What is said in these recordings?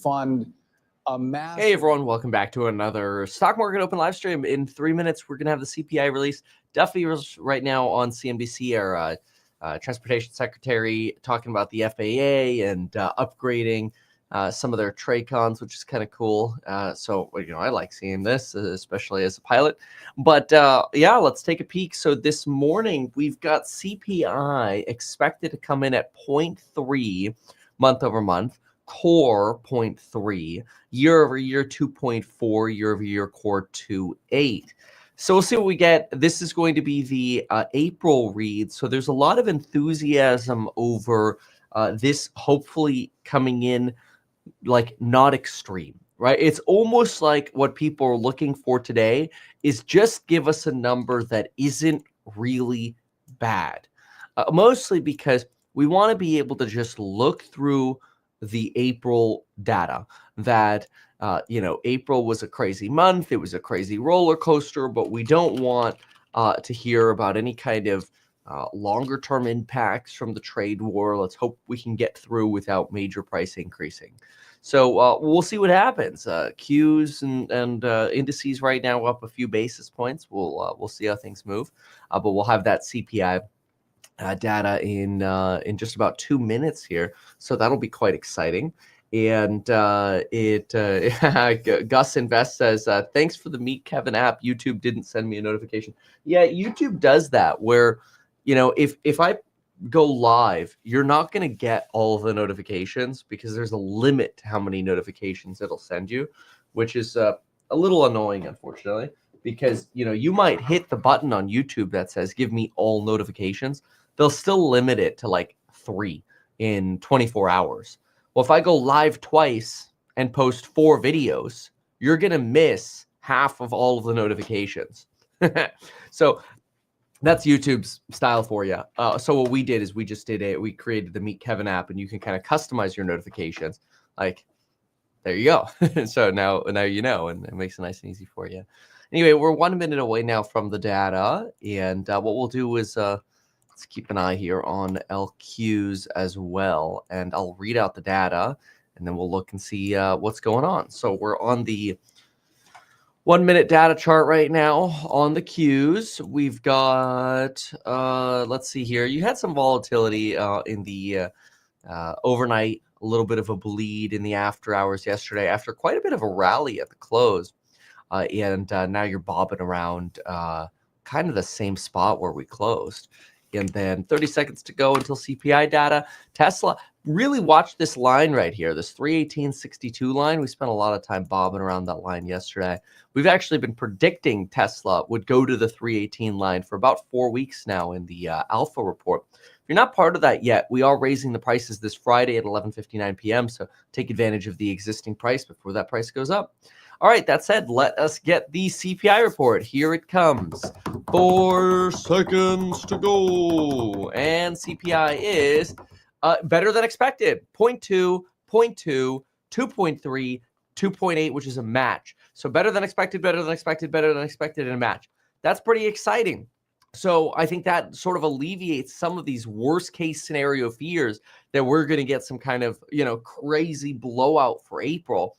fund a massive... Hey everyone, welcome back to another Stock Market Open live stream. In 3 minutes, we're going to have the CPI release. Duffy was right now on CNBC, our transportation secretary, talking about the FAA and upgrading some of their TRACONs, which is kind of cool. So, you know, I like seeing this, especially as a pilot. But yeah, let's take a peek. So this morning, we've got CPI expected to come in at 0.3 month over month. Core 0.3, year over year 2.4, year over year core 2.8. So we'll see what we get. This is going to be the April read. So there's a lot of enthusiasm over this hopefully coming in like not extreme, right? It's almost like what people are looking for today is just give us a number that isn't really bad. Mostly because we want to be able to just look through the April data that, you know, April was a crazy month. It was a crazy roller coaster, but we don't want to hear about any kind of longer term impacts from the trade war. Let's hope we can get through without major price increasing. So we'll see what happens. Qs and indices right now up a few basis points. We'll see how things move, but we'll have that CPI data in just about 2 minutes here, so that'll be quite exciting. And Gus Invest says, thanks for the Meet Kevin app. YouTube didn't send me a notification. Yeah, YouTube does that where, you know, if I go live, you're not going to get all of the notifications because there's a limit to how many notifications it'll send you, which is a little annoying, unfortunately, because, you know, you might hit the button on YouTube that says give me all notifications. They'll still limit it to like 3 in 24 hours. Well, if I go live twice and post 4 videos, you're going to miss half of all of the notifications. So that's YouTube's style for you. So what we did is we created the Meet Kevin app, and you can kind of customize your notifications. Like, there you go. So now you know, and it makes it nice and easy for you. Anyway, we're 1 minute away now from the data, and what we'll do is let's keep an eye here on LQs as well, and I'll read out the data, and then we'll look and see what's going on. So we're on the 1 minute data chart right now on the Qs. We've got, let's see here. You had some volatility in the overnight, a little bit of a bleed in the after hours yesterday after quite a bit of a rally at the close. And now you're bobbing around kind of the same spot where we closed. And then 30 seconds to go until CPI data. Tesla, really watch this line right here, this 318.62 line. We spent a lot of time bobbing around that line yesterday. We've actually been predicting Tesla would go to the 318 line for about 4 weeks now in the Alpha report. If you're not part of that yet, we are raising the prices this Friday at 11:59 p.m. So take advantage of the existing price before that price goes up. All right, that said, let us get the CPI report. Here it comes. 4 seconds to go. And CPI is better than expected. 0.2, 0.2, 2.3, 2.8, which is a match. So better than expected, better than expected, better than expected, and a match. That's pretty exciting. So I think that sort of alleviates some of these worst case scenario fears that we're going to get some kind of, you know, crazy blowout for April.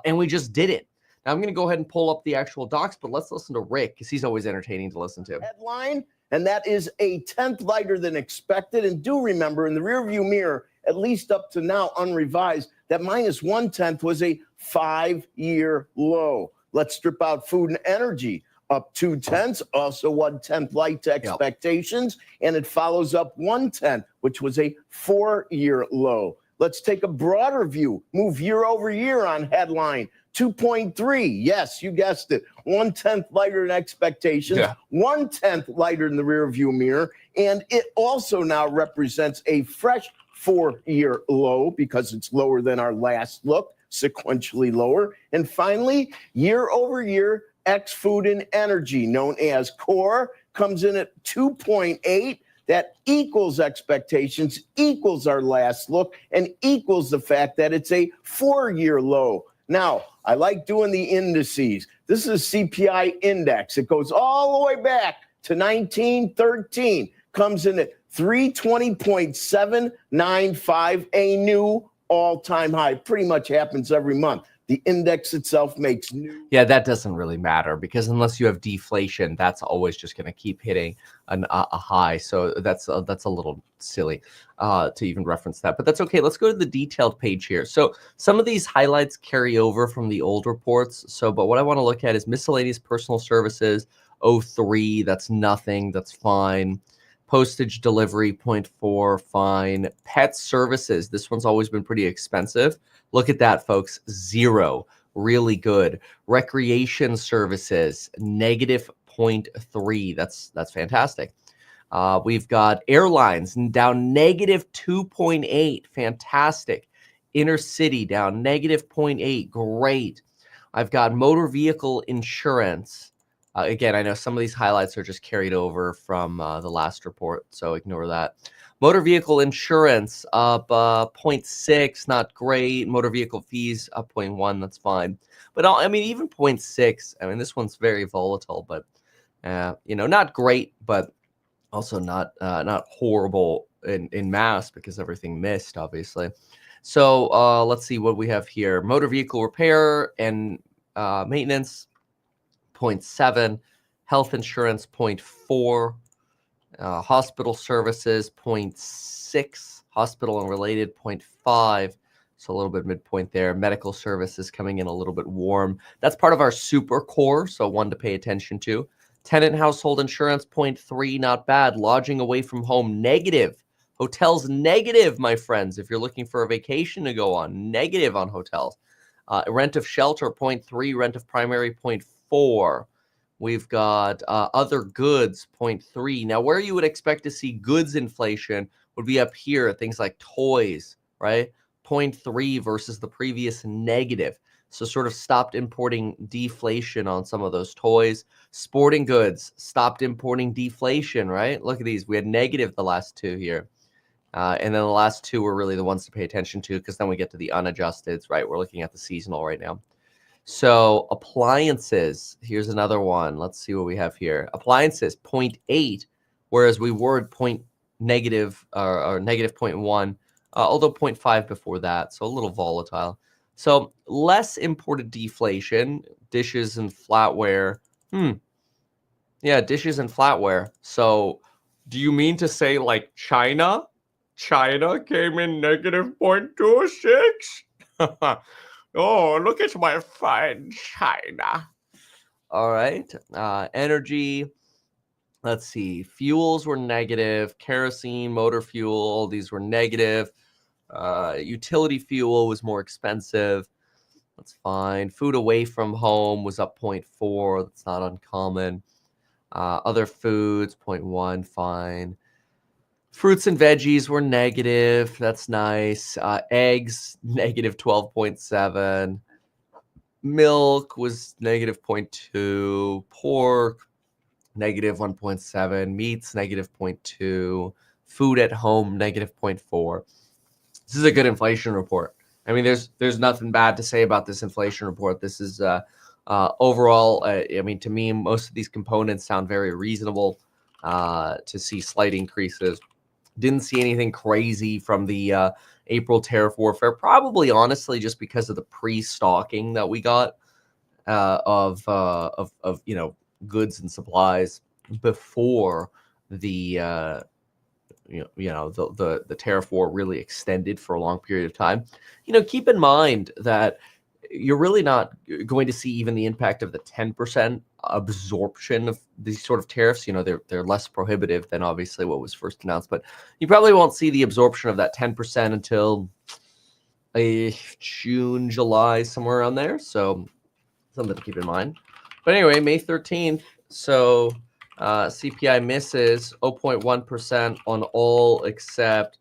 And we just didn't. Now, I'm going to go ahead and pull up the actual docs, but let's listen to Rick because he's always entertaining to listen to. Headline, and that is a tenth lighter than expected. And do remember, in the rearview mirror, at least up to now, unrevised, that minus 1/10 was a 5-year low. Let's strip out food and energy. Up 0.2, also 1/10 light to expectations, and it follows up 1/10, which was a 4-year low. Let's take a broader view. Move year over year on headline. 2.3, yes, you guessed it. 1/10 lighter than expectations, 1/10 lighter in the rear view mirror, and it also now represents a fresh 4-year low because it's lower than our last look, sequentially lower. And finally, year over year, ex food and energy, known as core, comes in at 2.8. That equals expectations, equals our last look, and equals the fact that it's a 4-year low. Now, I like doing the indices. This is a CPI index. It goes all the way back to 1913, comes in at 320.795, a new all-time high. It pretty much happens every month. The index itself makes new. Yeah, that doesn't really matter because unless you have deflation, that's always just going to keep hitting a high. So that's a little silly to even reference that, but that's okay. Let's go to the detailed page here. So some of these highlights carry over from the old reports. So, but what I want to look at is miscellaneous personal services, 03, that's nothing, that's fine. Postage delivery, 0.4, fine. Pet services, this one's always been pretty expensive. Look at that, folks, 0, really good. Recreation services, negative 0.3, that's fantastic. We've got airlines down negative 2.8, fantastic. Inner city down negative 0.8, great. I've got motor vehicle insurance. Again, I know some of these highlights are just carried over from the last report, so ignore that. Motor vehicle insurance up 0.6, not great. Motor vehicle fees up 0.1, that's fine. But I mean, even 0.6, I mean, this one's very volatile, but you know, not great, but also not horrible in mass because everything missed, obviously. So let's see what we have here. Motor vehicle repair and maintenance, 0.7, health insurance, 0.4, hospital services, 0.6, hospital and related, 0.5, so a little bit midpoint there. Medical services coming in a little bit warm. That's part of our super core, so one to pay attention to. Tenant household insurance, 0.3, not bad. Lodging away from home, negative. Hotels, negative, my friends. If you're looking for a vacation to go on, negative on hotels. Rent of shelter, 0.3. Rent of primary, 0.4. We've got other goods, 0.3. Now, where you would expect to see goods inflation would be up here, things like toys, right? 0.3 versus the previous negative. So sort of stopped importing deflation on some of those toys. Sporting goods, stopped importing deflation, right? Look at these. We had negative the last two here. And then the last two were really the ones to pay attention to because then we get to the unadjusteds, right? We're looking at the seasonal right now. So appliances, here's another one. Let's see what we have here. Appliances, 0.8, whereas we were negative 0.1, although 0.5 before that, so a little volatile. So less imported deflation, dishes and flatware. Yeah, dishes and flatware. So do you mean to say like China? China came in negative 0.26? Oh, look at my fine China. All right. Energy. Let's see. Fuels were negative. Kerosene, motor fuel, all these were negative. Utility fuel was more expensive. That's fine. Food away from home was up 0.4. That's not uncommon. Other foods, 0.1, fine. Fruits and veggies were negative. That's nice. Eggs, negative 12.7. Milk was negative 0.2. Pork, negative 1.7. Meats, negative 0.2. Food at home, negative 0.4. This is a good inflation report. I mean, there's nothing bad to say about this inflation report. This is overall, I mean, to me, most of these components sound very reasonable to see slight increases. Didn't see anything crazy from the April tariff warfare, probably honestly just because of the pre-stocking that we got of you know, goods and supplies before the the tariff war really extended for a long period of time. You know, keep in mind that you're really not going to see even the impact of the 10% absorption of these sort of tariffs. You know, they're less prohibitive than obviously what was first announced, but you probably won't see the absorption of that 10% until June, July, somewhere around there. So something to keep in mind. But anyway, May 13th. So CPI misses 0.1% on all except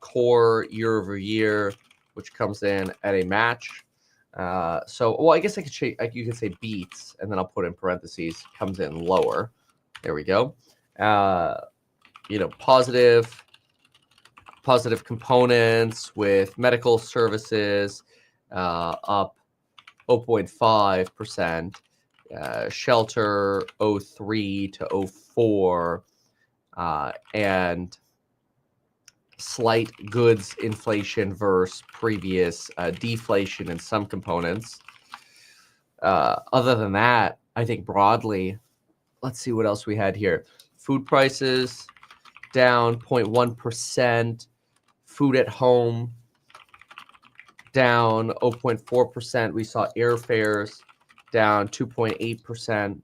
core year over year, which comes in at a match. So, well, I guess I could say, you could say beats, and then I'll put in parentheses, comes in lower. There we go. You know, positive components with medical services up 0.5%, shelter 03 to 04, and slight goods inflation versus previous deflation in some components. Other than that, I think broadly, let's see what else we had here. Food prices down 0.1%. Food at home down 0.4%. We saw airfares down 2.8%.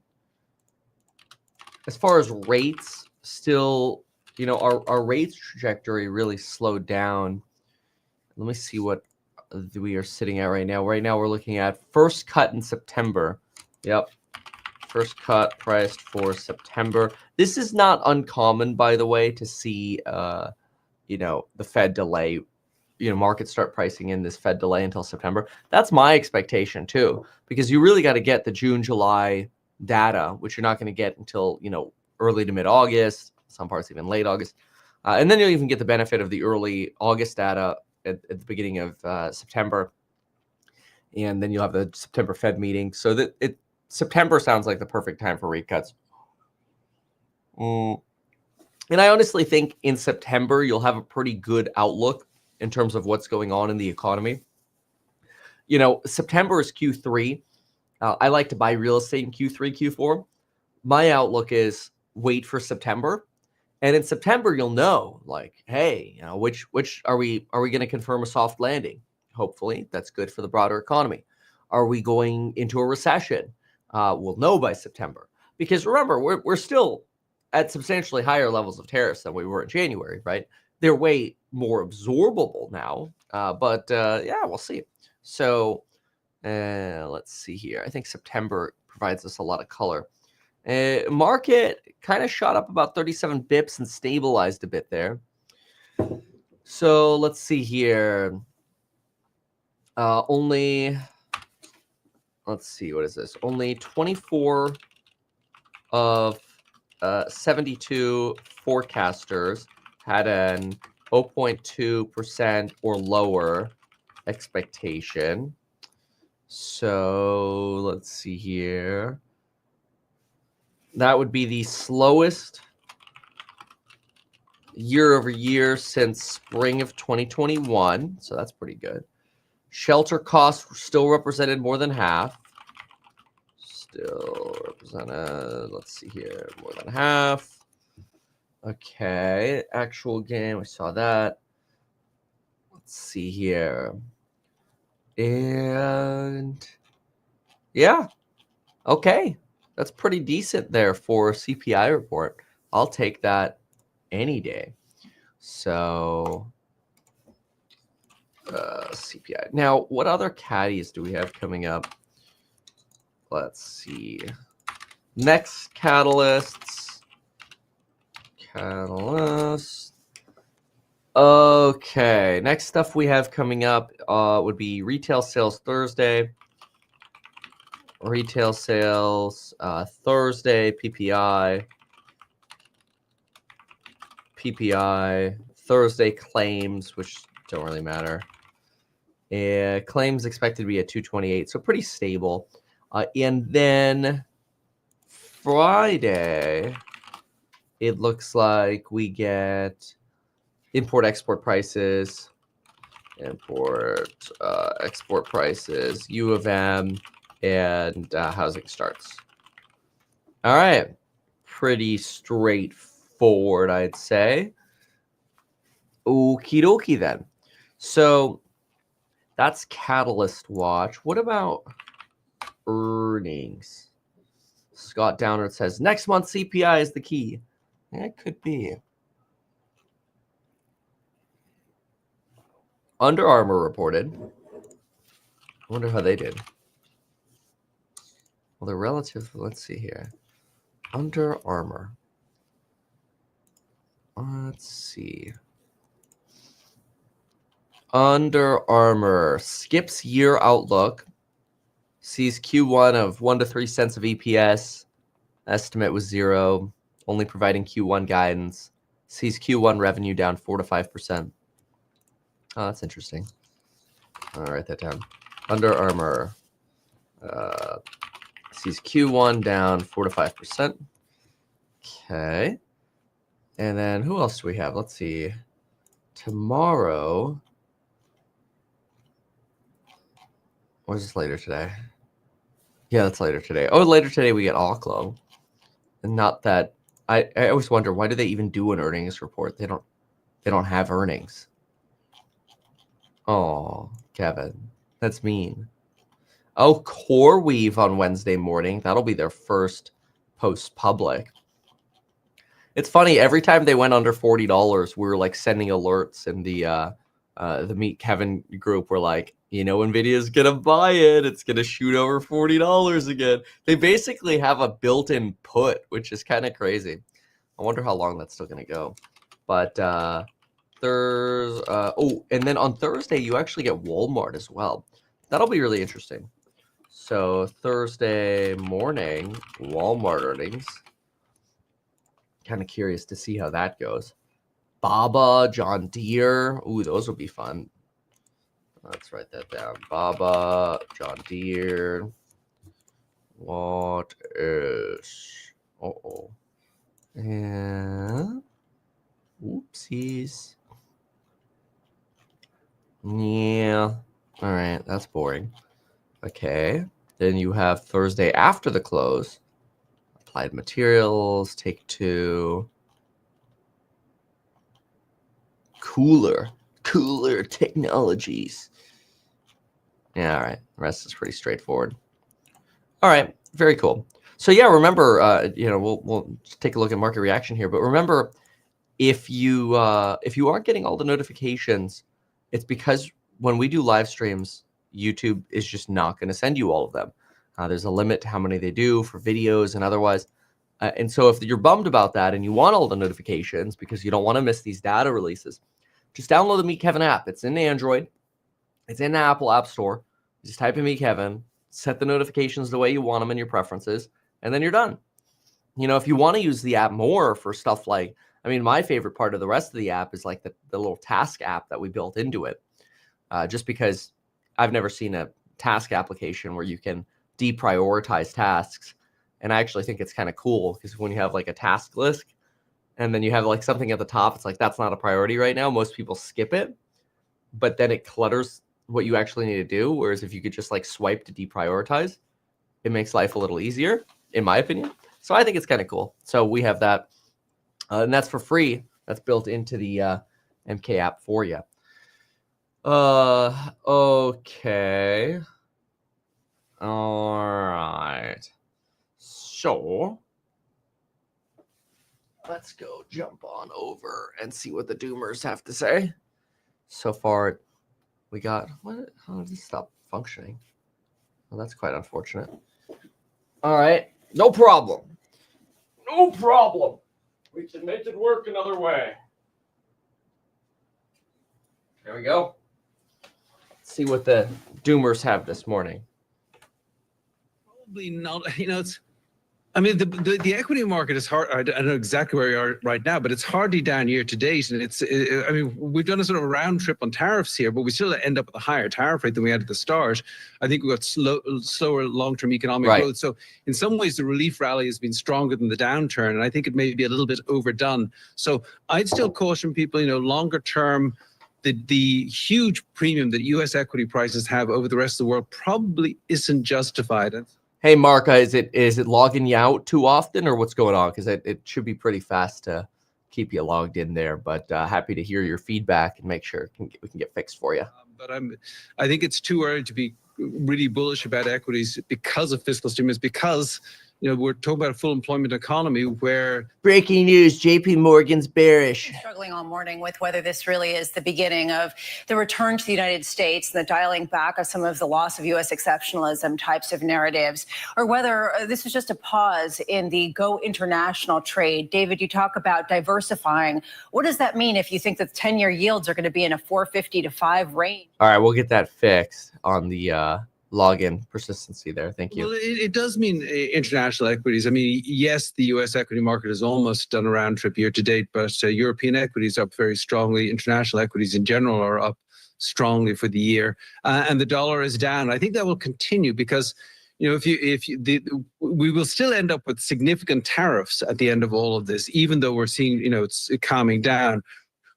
As far as rates, still, you know, our rates trajectory really slowed down. Let me see what we are sitting at right now. Right now, we're looking at first cut in September. Yep. First cut priced for September. This is not uncommon, by the way, to see, you know, the Fed delay, you know, markets start pricing in this Fed delay until September. That's my expectation too, because you really got to get the June, July data, which you're not going to get until, you know, early to mid-August, some parts even late August. And then you'll even get the benefit of the early August data at the beginning of September. And then you'll have the September Fed meeting. So that September sounds like the perfect time for rate cuts. And I honestly think in September, you'll have a pretty good outlook in terms of what's going on in the economy. You know, September is Q3. I like to buy real estate in Q3, Q4. My outlook is wait for September. And in September, you'll know, like, hey, you know, which are we going to confirm a soft landing? Hopefully, that's good for the broader economy. Are we going into a recession? We'll know by September. Because remember, we're still at substantially higher levels of tariffs than we were in January, right? They're way more absorbable now. But yeah, we'll see. So let's see here. I think September provides us a lot of color. Market kind of shot up about 37 bips and stabilized a bit there. So let's see here. Let's see, what is this? Only 24 of 72 forecasters had an 0.2% or lower expectation. So let's see here. That would be the slowest year over year since spring of 2021. So that's pretty good. Shelter costs still represented more than half. Still represented, let's see here, more than half. Okay, actual game, we saw that. Let's see here. And yeah, okay. That's pretty decent there for a CPI report. I'll take that any day. So CPI. Now, what other caddies do we have coming up? Let's see. Next catalysts. Okay. Next stuff we have coming up would be retail sales Thursday. Retail sales Thursday, PPI. Thursday claims, which don't really matter. Claims expected to be at 228, so pretty stable. And then Friday, it looks like we get import-export prices, export prices, U of M, and housing starts. All right. Pretty straightforward, I'd say. Okie dokie then. So that's Catalyst Watch. What about earnings? Scott Downard says, next month CPI is the key. Yeah, it could be. Under Armour reported. I wonder how they did. Well, they're relative. Let's see here. Under Armour. Let's see. Under Armour skips year outlook. Sees Q1 of 1 to 3 cents of EPS. Estimate was 0. Only providing Q1 guidance. Sees Q1 revenue down 4 to 5%. Oh, that's interesting. I'll write that down. Under Armour. Sees Q1 down 4 to 5%. Okay. And then who else do we have? Let's see. tomorrow, or is this later today? Yeah, that's later today. Oh, later today we get Oklo. And not that I always wonder, why do they even do an earnings report? They don't have earnings. Oh, Kevin, that's mean. Oh, CoreWeave on Wednesday morning. That'll be their first post public. It's funny, every time they went under $40, we were like sending alerts in the Meet Kevin group. We're like, you know, Nvidia's gonna buy it. It's gonna shoot over $40 again. They basically have a built-in put, which is kind of crazy. I wonder how long that's still gonna go. But oh, and then on Thursday you actually get Walmart as well. That'll be really interesting. So Thursday morning, Walmart earnings. Kind of curious to see how that goes. Baba, John Deere. Ooh, those will be fun. Let's write that down. Baba, John Deere. What is? Uh-oh. And oopsies. Yeah. All right, that's boring. Okay. Then you have Thursday after the close. Applied Materials, Take Two. Cooler Technologies. Yeah, all right. The rest is pretty straightforward. All right, very cool. So yeah, remember, you know, we'll take a look at market reaction here. But remember, if you aren't getting all the notifications, it's because when we do live streams, YouTube is just not going to send you all of them. There's a limit to how many they do for videos and otherwise. And so if you're bummed about that and you want all the notifications because you don't want to miss these data releases, just download the Meet Kevin app. It's in Android. It's in the Apple App Store. Just type in Meet Kevin, set the notifications the way you want them in your preferences, and then you're done. You know, if you want to use the app more for stuff like, I mean, my favorite part of the rest of the app is like the little task app that we built into it. Just because I've never seen a task application where you can deprioritize tasks. And I actually think it's kind of cool because when you have like a task list and then you have like something at the top, it's like, that's not a priority right now. Most people skip it, but then it clutters what you actually need to do. Whereas if you could just like swipe to deprioritize, it makes life a little easier, in my opinion. So I think it's kind of cool. So we have that, and that's for free. That's built into the MK app for you. Okay. All right. So let's go jump on over and see what the doomers have to say. So far, we got, what? How did this stop functioning? Well, that's quite unfortunate. All right. No problem. No problem. We can make it work another way. There we go. Let's see what the doomers have this morning. Probably not. You know, it's. I mean, the equity market is hard. I don't know exactly where we are right now, but it's hardly down year to date, and I mean, we've done a sort of a round trip on tariffs here, but we still end up with a higher tariff rate than we had at the start. I think we've got slower long-term economic growth. So in some ways, the relief rally has been stronger than the downturn, and I think it may be a little bit overdone. So I'd still caution people, you know, longer term. The huge premium that U.S. equity prices have over the rest of the world probably isn't justified. Hey, Mark, is it logging you out too often, or what's going on? Because it should be pretty fast to keep you logged in there. But happy to hear your feedback and make sure we can get fixed for you. But I think it's too early to be really bullish about equities because of fiscal stimulus, because you know, we're talking about a full employment economy where... Breaking news, JP Morgan's bearish. Struggling all morning with whether this really is the beginning of the return to the United States and the dialing back of some of the loss of U.S. exceptionalism types of narratives, or whether this is just a pause in the go international trade. David, you talk about diversifying. What does that mean if you think that 10-year yields are going to be in a 4.50 to 5 range? All right, we'll get that fixed on the... login persistency there. Thank you. Well, it does mean international equities. I mean, yes, the U.S. equity market has almost done a round trip year to date, but European equities up very strongly. International equities in general are up strongly for the year, and the dollar is down. I think that will continue because, you know, we will still end up with significant tariffs at the end of all of this, even though we're seeing, you know, it's calming down.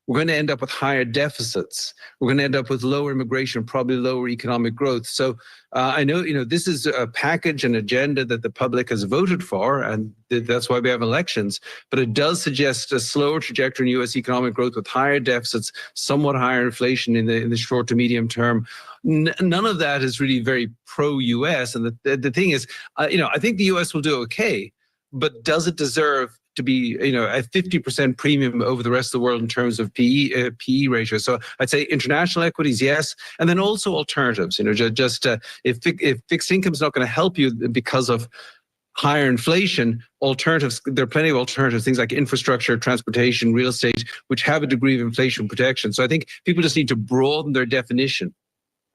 we're going to end up with higher deficits. We're going to end up with lower immigration, probably lower economic growth. So I know, this is a package, an agenda that the public has voted for, and that's why we have elections. But it does suggest a slower trajectory in U.S. economic growth with higher deficits, somewhat higher inflation in the short to medium term. None of that is really very pro-U.S. And the thing is, I think the U.S. will do okay, but does it deserve to be, a 50% premium over the rest of the world in terms of PE ratio? So I'd say international equities, yes, and then also alternatives. If fixed income is not going to help you because of higher inflation, alternatives, there are plenty of alternatives, things like infrastructure, transportation, real estate, which have a degree of inflation protection. So I think people just need to broaden their definition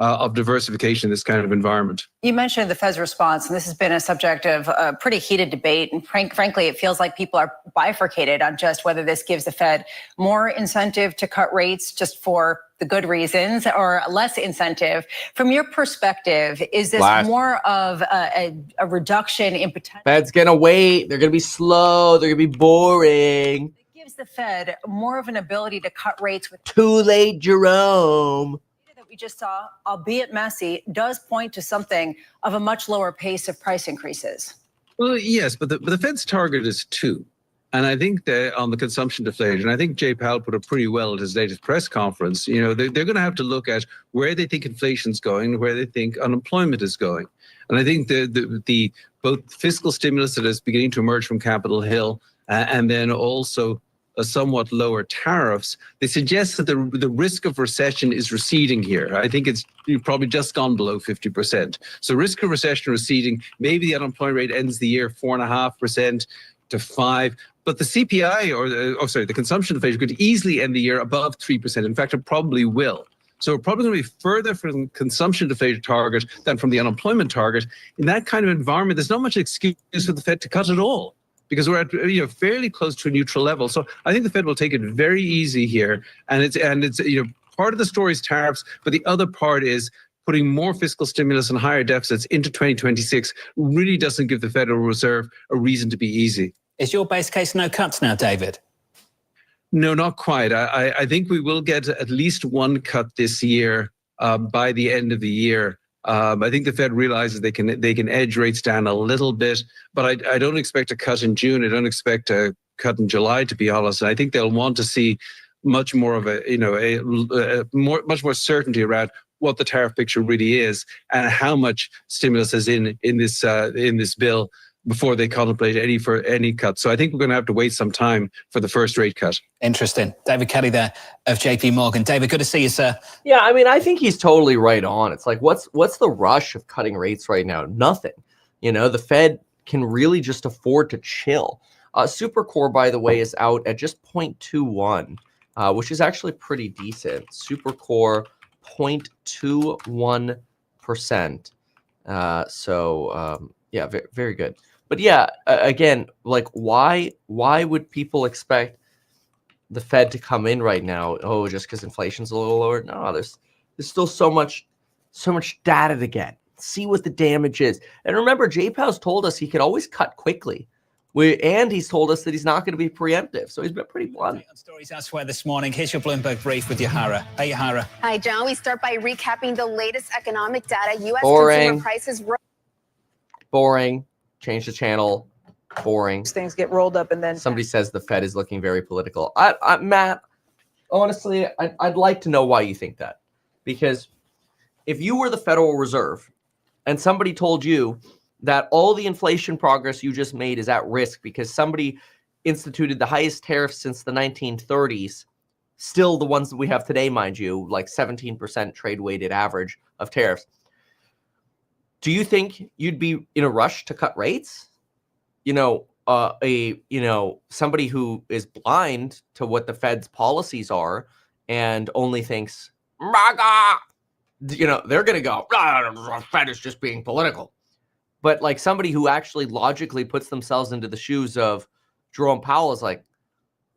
of diversification in this kind of environment. You mentioned the Fed's response, and this has been a subject of a pretty heated debate. And frankly, it feels like people are bifurcated on just whether this gives the Fed more incentive to cut rates just for the good reasons or less incentive. From your perspective, is this more of a reduction in potential? Fed's going to wait. They're going to be slow. They're going to be boring. It gives the Fed more of an ability to cut rates with too late, Jerome. We just saw, albeit messy, does point to something of a much lower pace of price increases. Well, yes, but the Fed's target is 2. And I think that on the consumption deflation, I think Jay Powell put it pretty well at his latest press conference. They're going to have to look at where they think inflation's going and where they think unemployment is going. And I think the both fiscal stimulus that is beginning to emerge from Capitol Hill and then also a somewhat lower tariffs, they suggest that the risk of recession is receding here. I think you've probably just gone below 50%. So risk of recession receding, maybe the unemployment rate ends the year 4.5% to 5%. But the CPI, the consumption inflation could easily end the year above 3%. In fact, it probably will. So we're probably going to be further from the consumption deflation target than from the unemployment target. In that kind of environment, there's not much excuse for the Fed to cut at all, because we're at fairly close to a neutral level. So I think the Fed will take it very easy here, and it's part of the story is tariffs, but the other part is putting more fiscal stimulus and higher deficits into 2026 really doesn't give the Federal Reserve a reason to be easy. Is your base case no cuts now, David? No, not quite. I think we will get at least one cut this year by the end of the year. I think the Fed realizes they can edge rates down a little bit, but I don't expect a cut in June. I don't expect a cut in July, to be honest. And I think they'll want to see much more of much more certainty around what the tariff picture really is and how much stimulus is in this bill before they contemplate any cut. So I think we're going to have to wait some time for the first rate cut. Interesting. David Kelly there of JP Morgan. David, good to see you, sir. Yeah, I think he's totally right on. It's like, what's the rush of cutting rates right now? Nothing. The Fed can really just afford to chill. Supercore, by the way, is out at just 0.21, which is actually pretty decent. Supercore 0.21%. Yeah, very good. But yeah, again, like why would people expect the Fed to come in right now? Oh, just because inflation's a little lower? No, there's still so much data to get. See what the damage is. And remember, Jay Powell's told us he could always cut quickly. And he's told us that he's not going to be preemptive. So he's been pretty blunt. On stories elsewhere this morning, here's your Bloomberg brief with Yahara. Hey, Yahara. Hi, John. We start by recapping the latest economic data. U.S. Boring. consumer prices. Boring. Change the channel. Boring. Things get rolled up and then somebody says the Fed is looking very political. Matt, honestly, I'd like to know why you think that. Because if you were the Federal Reserve and somebody told you that all the inflation progress you just made is at risk because somebody instituted the highest tariffs since the 1930s, still the ones that we have today, mind you, like 17% trade-weighted average of tariffs, do you think you'd be in a rush to cut rates? Somebody who is blind to what the Fed's policies are and only thinks, MAGA, they're going to go, the Fed is just being political. But like somebody who actually logically puts themselves into the shoes of Jerome Powell is like,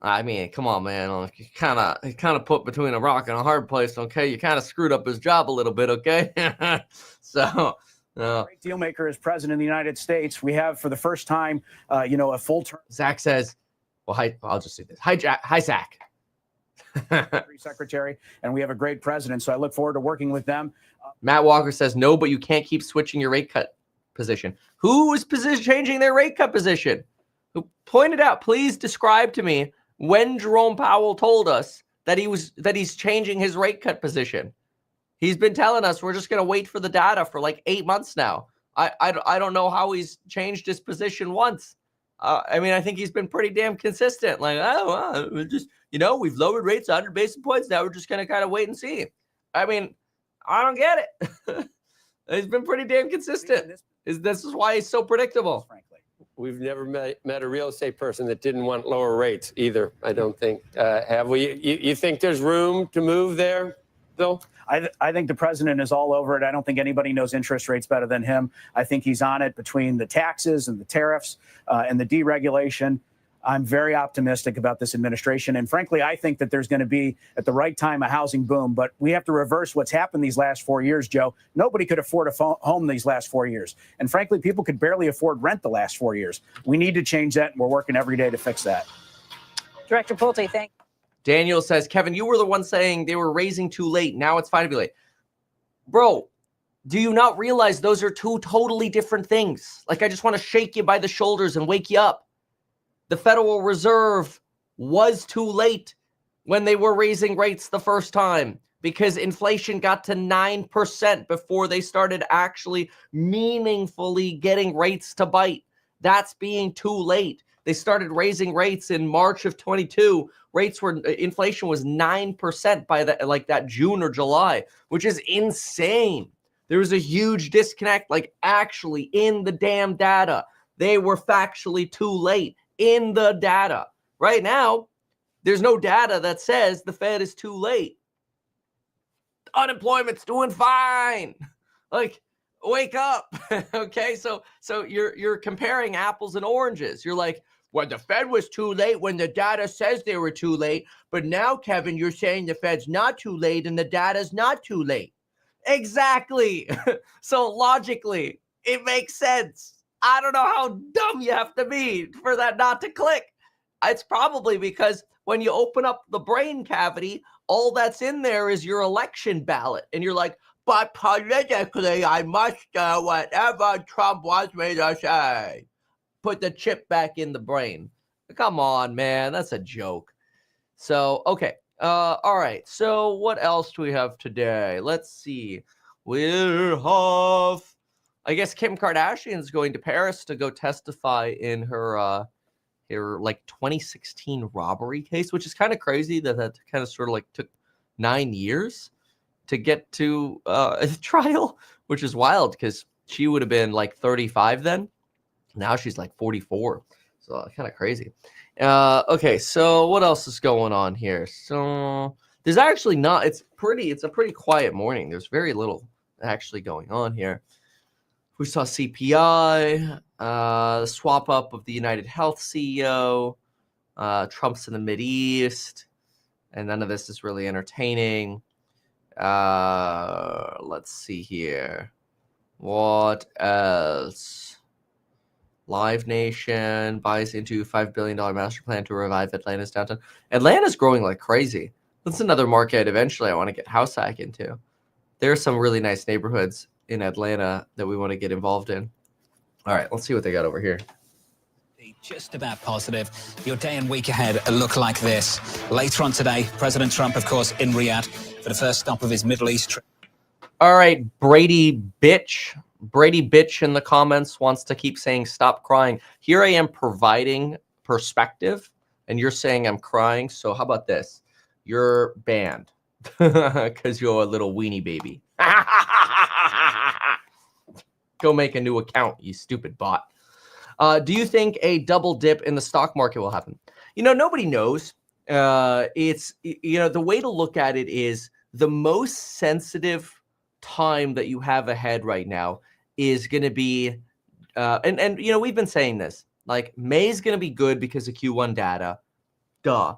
come on, man. Like, you kind of put between a rock and a hard place. Okay, you kind of screwed up his job a little bit. Okay, so. Great deal maker as president of the United States. We have for the first time, a full term. Zach says, well, hi, I'll just say this. Hi, Zach. Secretary, and we have a great president. So I look forward to working with them. Matt Walker says, no, but you can't keep switching your rate cut position. Who is changing their rate cut position? Who pointed out, please describe to me when Jerome Powell told us that he's changing his rate cut position. He's been telling us we're just going to wait for the data for like 8 months now. I don't know how he's changed his position once. I mean, I think he's been pretty damn consistent. Like, oh, well, just, we've lowered rates 100 basis points. Now we're just going to kind of wait and see. I mean, I don't get it. He's been pretty damn consistent. This is why he's so predictable. Frankly, we've never met a real estate person that didn't want lower rates either. I don't think. Have we? You think there's room to move there, Bill? I think the president is all over it. I don't think anybody knows interest rates better than him. I think he's on it between the taxes and the tariffs and the deregulation. I'm very optimistic about this administration. And frankly, I think that there's going to be, at the right time, a housing boom. But we have to reverse what's happened these last 4 years, Joe. Nobody could afford a home these last 4 years. And frankly, people could barely afford rent the last 4 years. We need to change that, and we're working every day to fix that. Director Pulte, thank you. Daniel says, Kevin, you were the one saying they were raising too late. Now it's fine to be late. Bro, do you not realize those are two totally different things? Like, I just want to shake you by the shoulders and wake you up. The Federal Reserve was too late when they were raising rates the first time because inflation got to 9% before they started actually meaningfully getting rates to bite. That's being too late. They started raising rates in March of 22. Inflation was 9% by that June or July, which is insane. There was a huge disconnect, actually in the damn data. They were factually too late in the data. Right now, there's no data that says the Fed is too late. Unemployment's doing fine. Wake up. Okay, so you're comparing apples and oranges. You're like, well, the Fed was too late when the data says they were too late. But now, Kevin, you're saying the Fed's not too late and the data's not too late. Exactly. So logically, it makes sense. I don't know how dumb you have to be for that not to click. It's probably because when you open up the brain cavity, all that's in there is your election ballot. And you're like, but politically, I must whatever Trump wants me to say. Put the chip back in the brain. Come on, man. That's a joke. So, okay. All right. So what else do we have today? Let's see. We have, I guess, Kim Kardashian is going to Paris to go testify in her 2016 robbery case, which is kind of crazy that kind of sort of took 9 years to get to a trial, which is wild because she would have been 35 then. Now she's 44. So kind of crazy. Okay, so what else is going on here? So there's actually not, it's a pretty quiet morning. There's very little actually going on here. We saw CPI, the swap up of the United Health CEO, Trump's in the Mideast, and none of this is really entertaining. Let's see here. What else? Live Nation buys into $5 billion master plan to revive Atlanta's downtown. Atlanta's growing like crazy. That's another market eventually I want to get house hack into. There are some really nice neighborhoods in Atlanta that we want to get involved in. All right, let's see what they got over here. Just about positive. Your day and week ahead look like this. Later on today, President Trump, of course, in Riyadh for the first stop of his Middle East trip. All right, Brady bitch in the comments wants to keep saying stop crying. Here I am providing perspective, and you're saying I'm crying. So how about this? You're banned because you're a little weenie baby. Go make a new account, you stupid bot. Do you think a double dip in the stock market will happen? Nobody knows. It's, the way to look at it is the most sensitive time that you have ahead right now is going to be, and we've been saying this, May is going to be good because of Q1 data. Duh.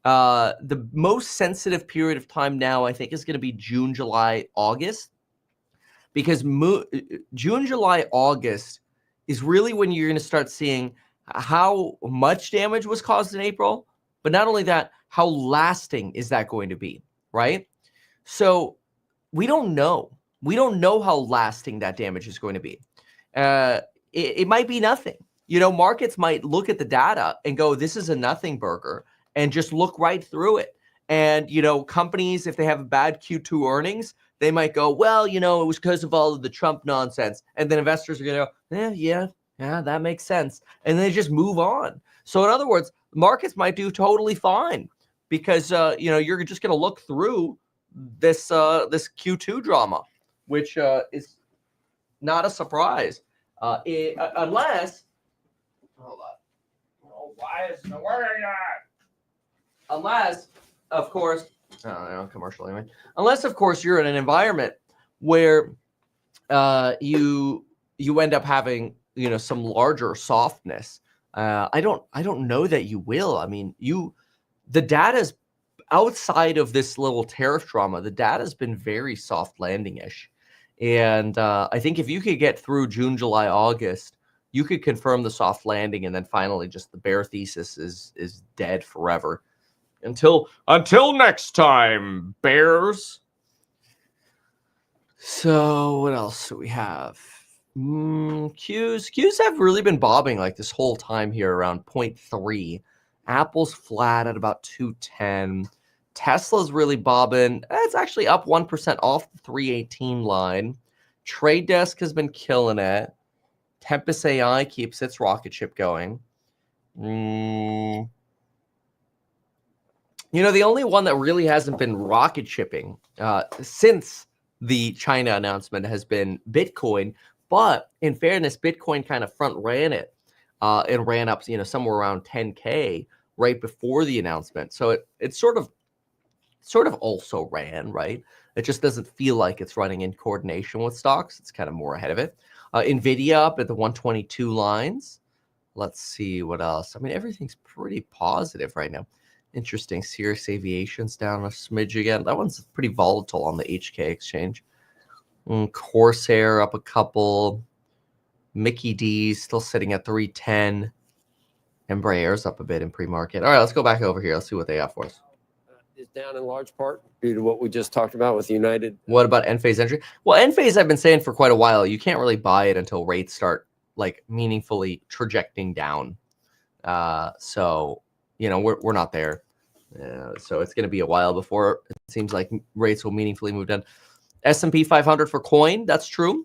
The most sensitive period of time now, I think, is going to be June, July, August. Because June, July, August is really when you're going to start seeing how much damage was caused in April But not only that, how lasting is that going to be, right? So we don't know. We don't know how lasting that damage is going to be. It might be nothing. You know, markets might look at the data and go, this is a nothing burger, and just look right through it. And, you know, companies, if they have bad Q2 earnings, they might go, well, you know, it was because of all of the Trump nonsense. And then investors are going to go, yeah, that makes sense. And they just move on. So in other words, markets might do totally fine because, you know, you're just going to look through this Q2 drama, which is not a surprise. Unless, hold on. Oh, why is the word that? Unless, of course, commercial anyway. Unless, of course, you're in an environment where you end up having, you know, some larger softness. I don't know that you will. I mean, the data's outside of this little tariff drama. The data's been very soft landing-ish, and I think if you could get through June, July, August, you could confirm the soft landing, and then finally, just the bear thesis is dead forever. Until next time, bears. So what else do we have? Qs have really been bobbing like this whole time here around 0.3. Apple's flat at about 210. Tesla's really bobbing. It's actually up 1% off the 318 line. Trade Desk has been killing it. Tempest AI keeps its rocket ship going. You know, the only one that really hasn't been rocket shipping since the China announcement has been Bitcoin. But in fairness, Bitcoin kind of front ran it. It ran up, you know, somewhere around 10K right before the announcement. So it sort of also ran, right? It just doesn't feel like it's running in coordination with stocks. It's kind of more ahead of it. Nvidia up at the 122 lines. Let's see what else. I mean, everything's pretty positive right now. Interesting. Cirrus Aviation's down a smidge again. That one's pretty volatile on the HK exchange. Corsair up a couple. Mickey D's still sitting at 310. Embraer's up a bit in pre-market. All right, let's go back over here. Let's see what they got for us. Is down in large part due to what we just talked about with United. What about Enphase entry? Well, Enphase, I've been saying for quite a while, you can't really buy it until rates start like meaningfully trajecting down. So, you know, we're not there. So it's going to be a while before it seems like rates will meaningfully move down. S&P 500 for coin, that's true.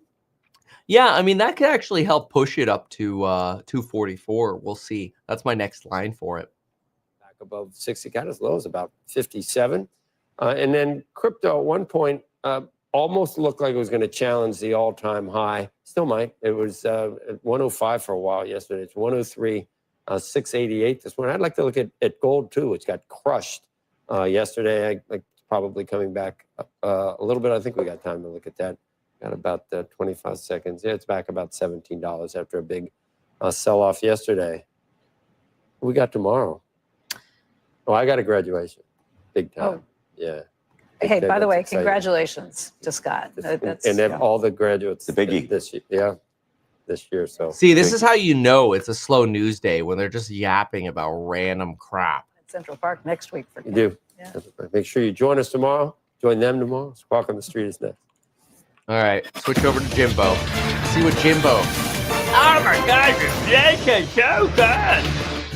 Yeah, I mean, that could actually help push it up to 244. We'll see. That's my next line for it. Back above 60, got as low as about 57. And then crypto at one point almost looked like it was going to challenge the all-time high. Still might. It was at 105 for a while yesterday. It's 103. 688 this morning. I'd like to look at gold too, which got crushed yesterday. Like probably coming back a little bit. I think we got time to look at that. Got about 25 seconds. Yeah, it's back about $17 after a big sell-off yesterday. We got tomorrow. Oh, I got a graduation. Big time. Oh. Yeah. Hey, by the way, exciting. Congratulations to Scott. That's, and then all the graduates. The biggie. This year. Yeah. This year. So see, this is how you know it's a slow news day when they're just yapping about random crap. at Central Park next week for you do. Yeah. Make sure you join us tomorrow. Join them tomorrow. Squawk on the Street is next. All right, switch over to Jimbo. See what Jimbo. Oh my gosh, it's so good.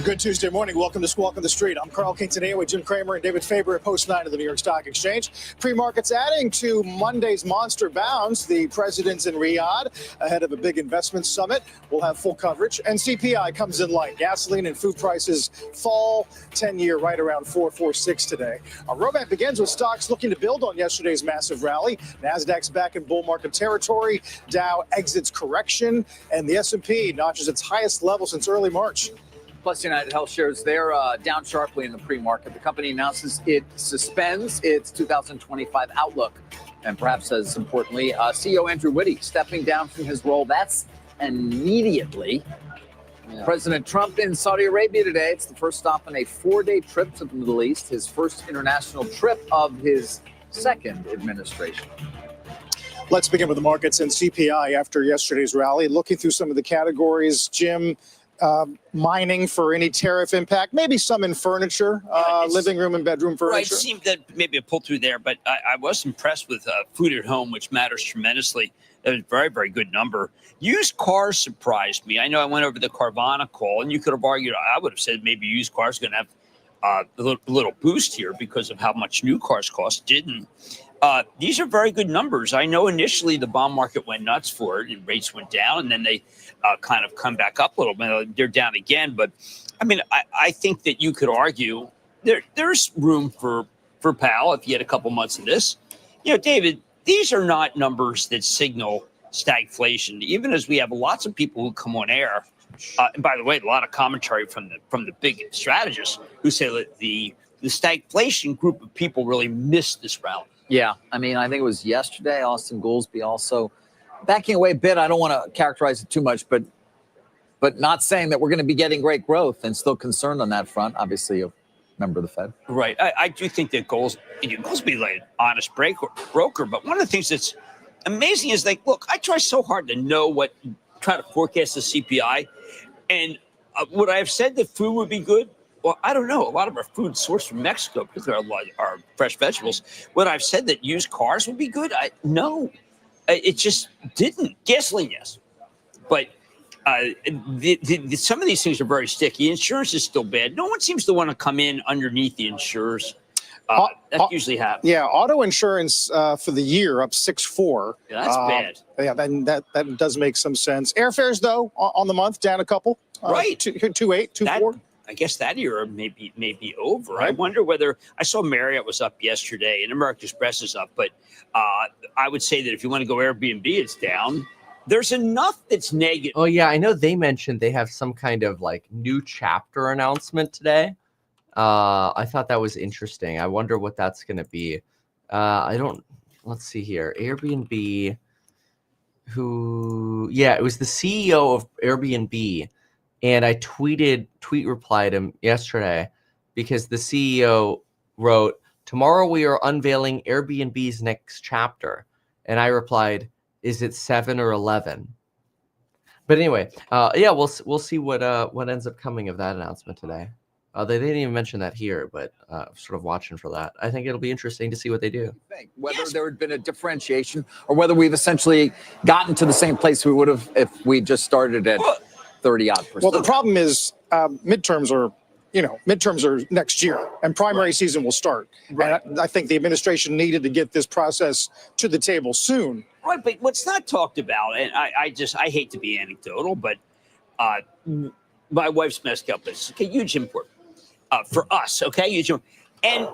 Good Tuesday morning. Welcome to Squawk on the Street. I'm Carl Quintanilla with Jim Cramer and David Faber at Post 9 of the New York Stock Exchange. Pre-markets adding to Monday's monster bounce. The president's in Riyadh ahead of a big investment summit. We'll have full coverage. And CPI comes in light. Gasoline and food prices fall 10-year right around 4.46 today. Our roadmap begins with stocks looking to build on yesterday's massive rally. NASDAQ's back in bull market territory. Dow exits correction. And the S&P notches its highest level since early March. Plus, United Health shares, they're down sharply in the pre-market. The company announces it suspends its 2025 outlook. And perhaps as importantly, CEO Andrew Whitty stepping down from his role. That's immediately. Yeah. President Trump in Saudi Arabia today. It's the first stop on a 4-day trip to the Middle East, his first international trip of his second administration. Let's begin with the markets and CPI after yesterday's rally. Looking through some of the categories, Jim, mining for any tariff impact, maybe some in furniture, living room and bedroom furniture. Right, seemed that maybe a pull through there, but I was impressed with food at home, which matters tremendously. That was a very, very good number. Used cars surprised me. I know I went over the Carvana call, and you could have argued, I would have said maybe used cars going to have a little boost here because of how much new cars cost. Didn't. These are very good numbers. I know initially the bond market went nuts for it and rates went down, and then they kind of come back up a little bit. They're down again. But, I mean, I think that you could argue there's room for Powell if you had a couple months of this. You know, David, these are not numbers that signal stagflation, even as we have lots of people who come on air. And by the way, a lot of commentary from the big strategists who say that the stagflation group of people really missed this rally. Yeah, I mean, I think it was yesterday, Austin Goolsbee also backing away a bit. I don't want to characterize it too much, but not saying that we're going to be getting great growth and still concerned on that front. Obviously, a member of the Fed. Right. I do think that Goolsbee like an honest broker, but one of the things that's amazing is like, look, I try so hard to try to forecast the CPI, and would I have said that food would be good? Well, I don't know. A lot of our food sourced from Mexico because there are a lot our fresh vegetables. Would I've said that used cars would be good? No, it just didn't. Gasoline, yes, but some of these things are very sticky. Insurance is still bad. No one seems to want to come in underneath the insurers. That usually happens. Yeah, auto insurance for the year up 6.4. Yeah, that's bad. Yeah, that does make some sense. Airfares though on the month down a couple. Right, 2.8, 2.4. I guess that era may be over. Right. I wonder whether I saw Marriott was up yesterday and American Express is up, but I would say that if you want to go Airbnb, it's down. There's enough that's negative. Oh yeah, I know they mentioned they have some kind of like new chapter announcement today. I thought that was interesting. I wonder what that's going to be. Let's see here. Airbnb, it was the CEO of Airbnb. And I tweet replied him yesterday because the CEO wrote, "Tomorrow we are unveiling Airbnb's next chapter." And I replied, "Is it 7 or 11?" But anyway, we'll see what ends up coming of that announcement today. They didn't even mention that here, but sort of watching for that. I think it'll be interesting to see what they do. Whether there had been a differentiation or whether we've essentially gotten to the same place we would have if we just started at 30-odd%. Well, the problem is midterms are next year, and primary season will start. Right. And I think the administration needed to get this process to the table soon. Right, but what's not talked about, and I hate to be anecdotal, but my wife's mezcal business, okay, huge import for us, okay, huge import. And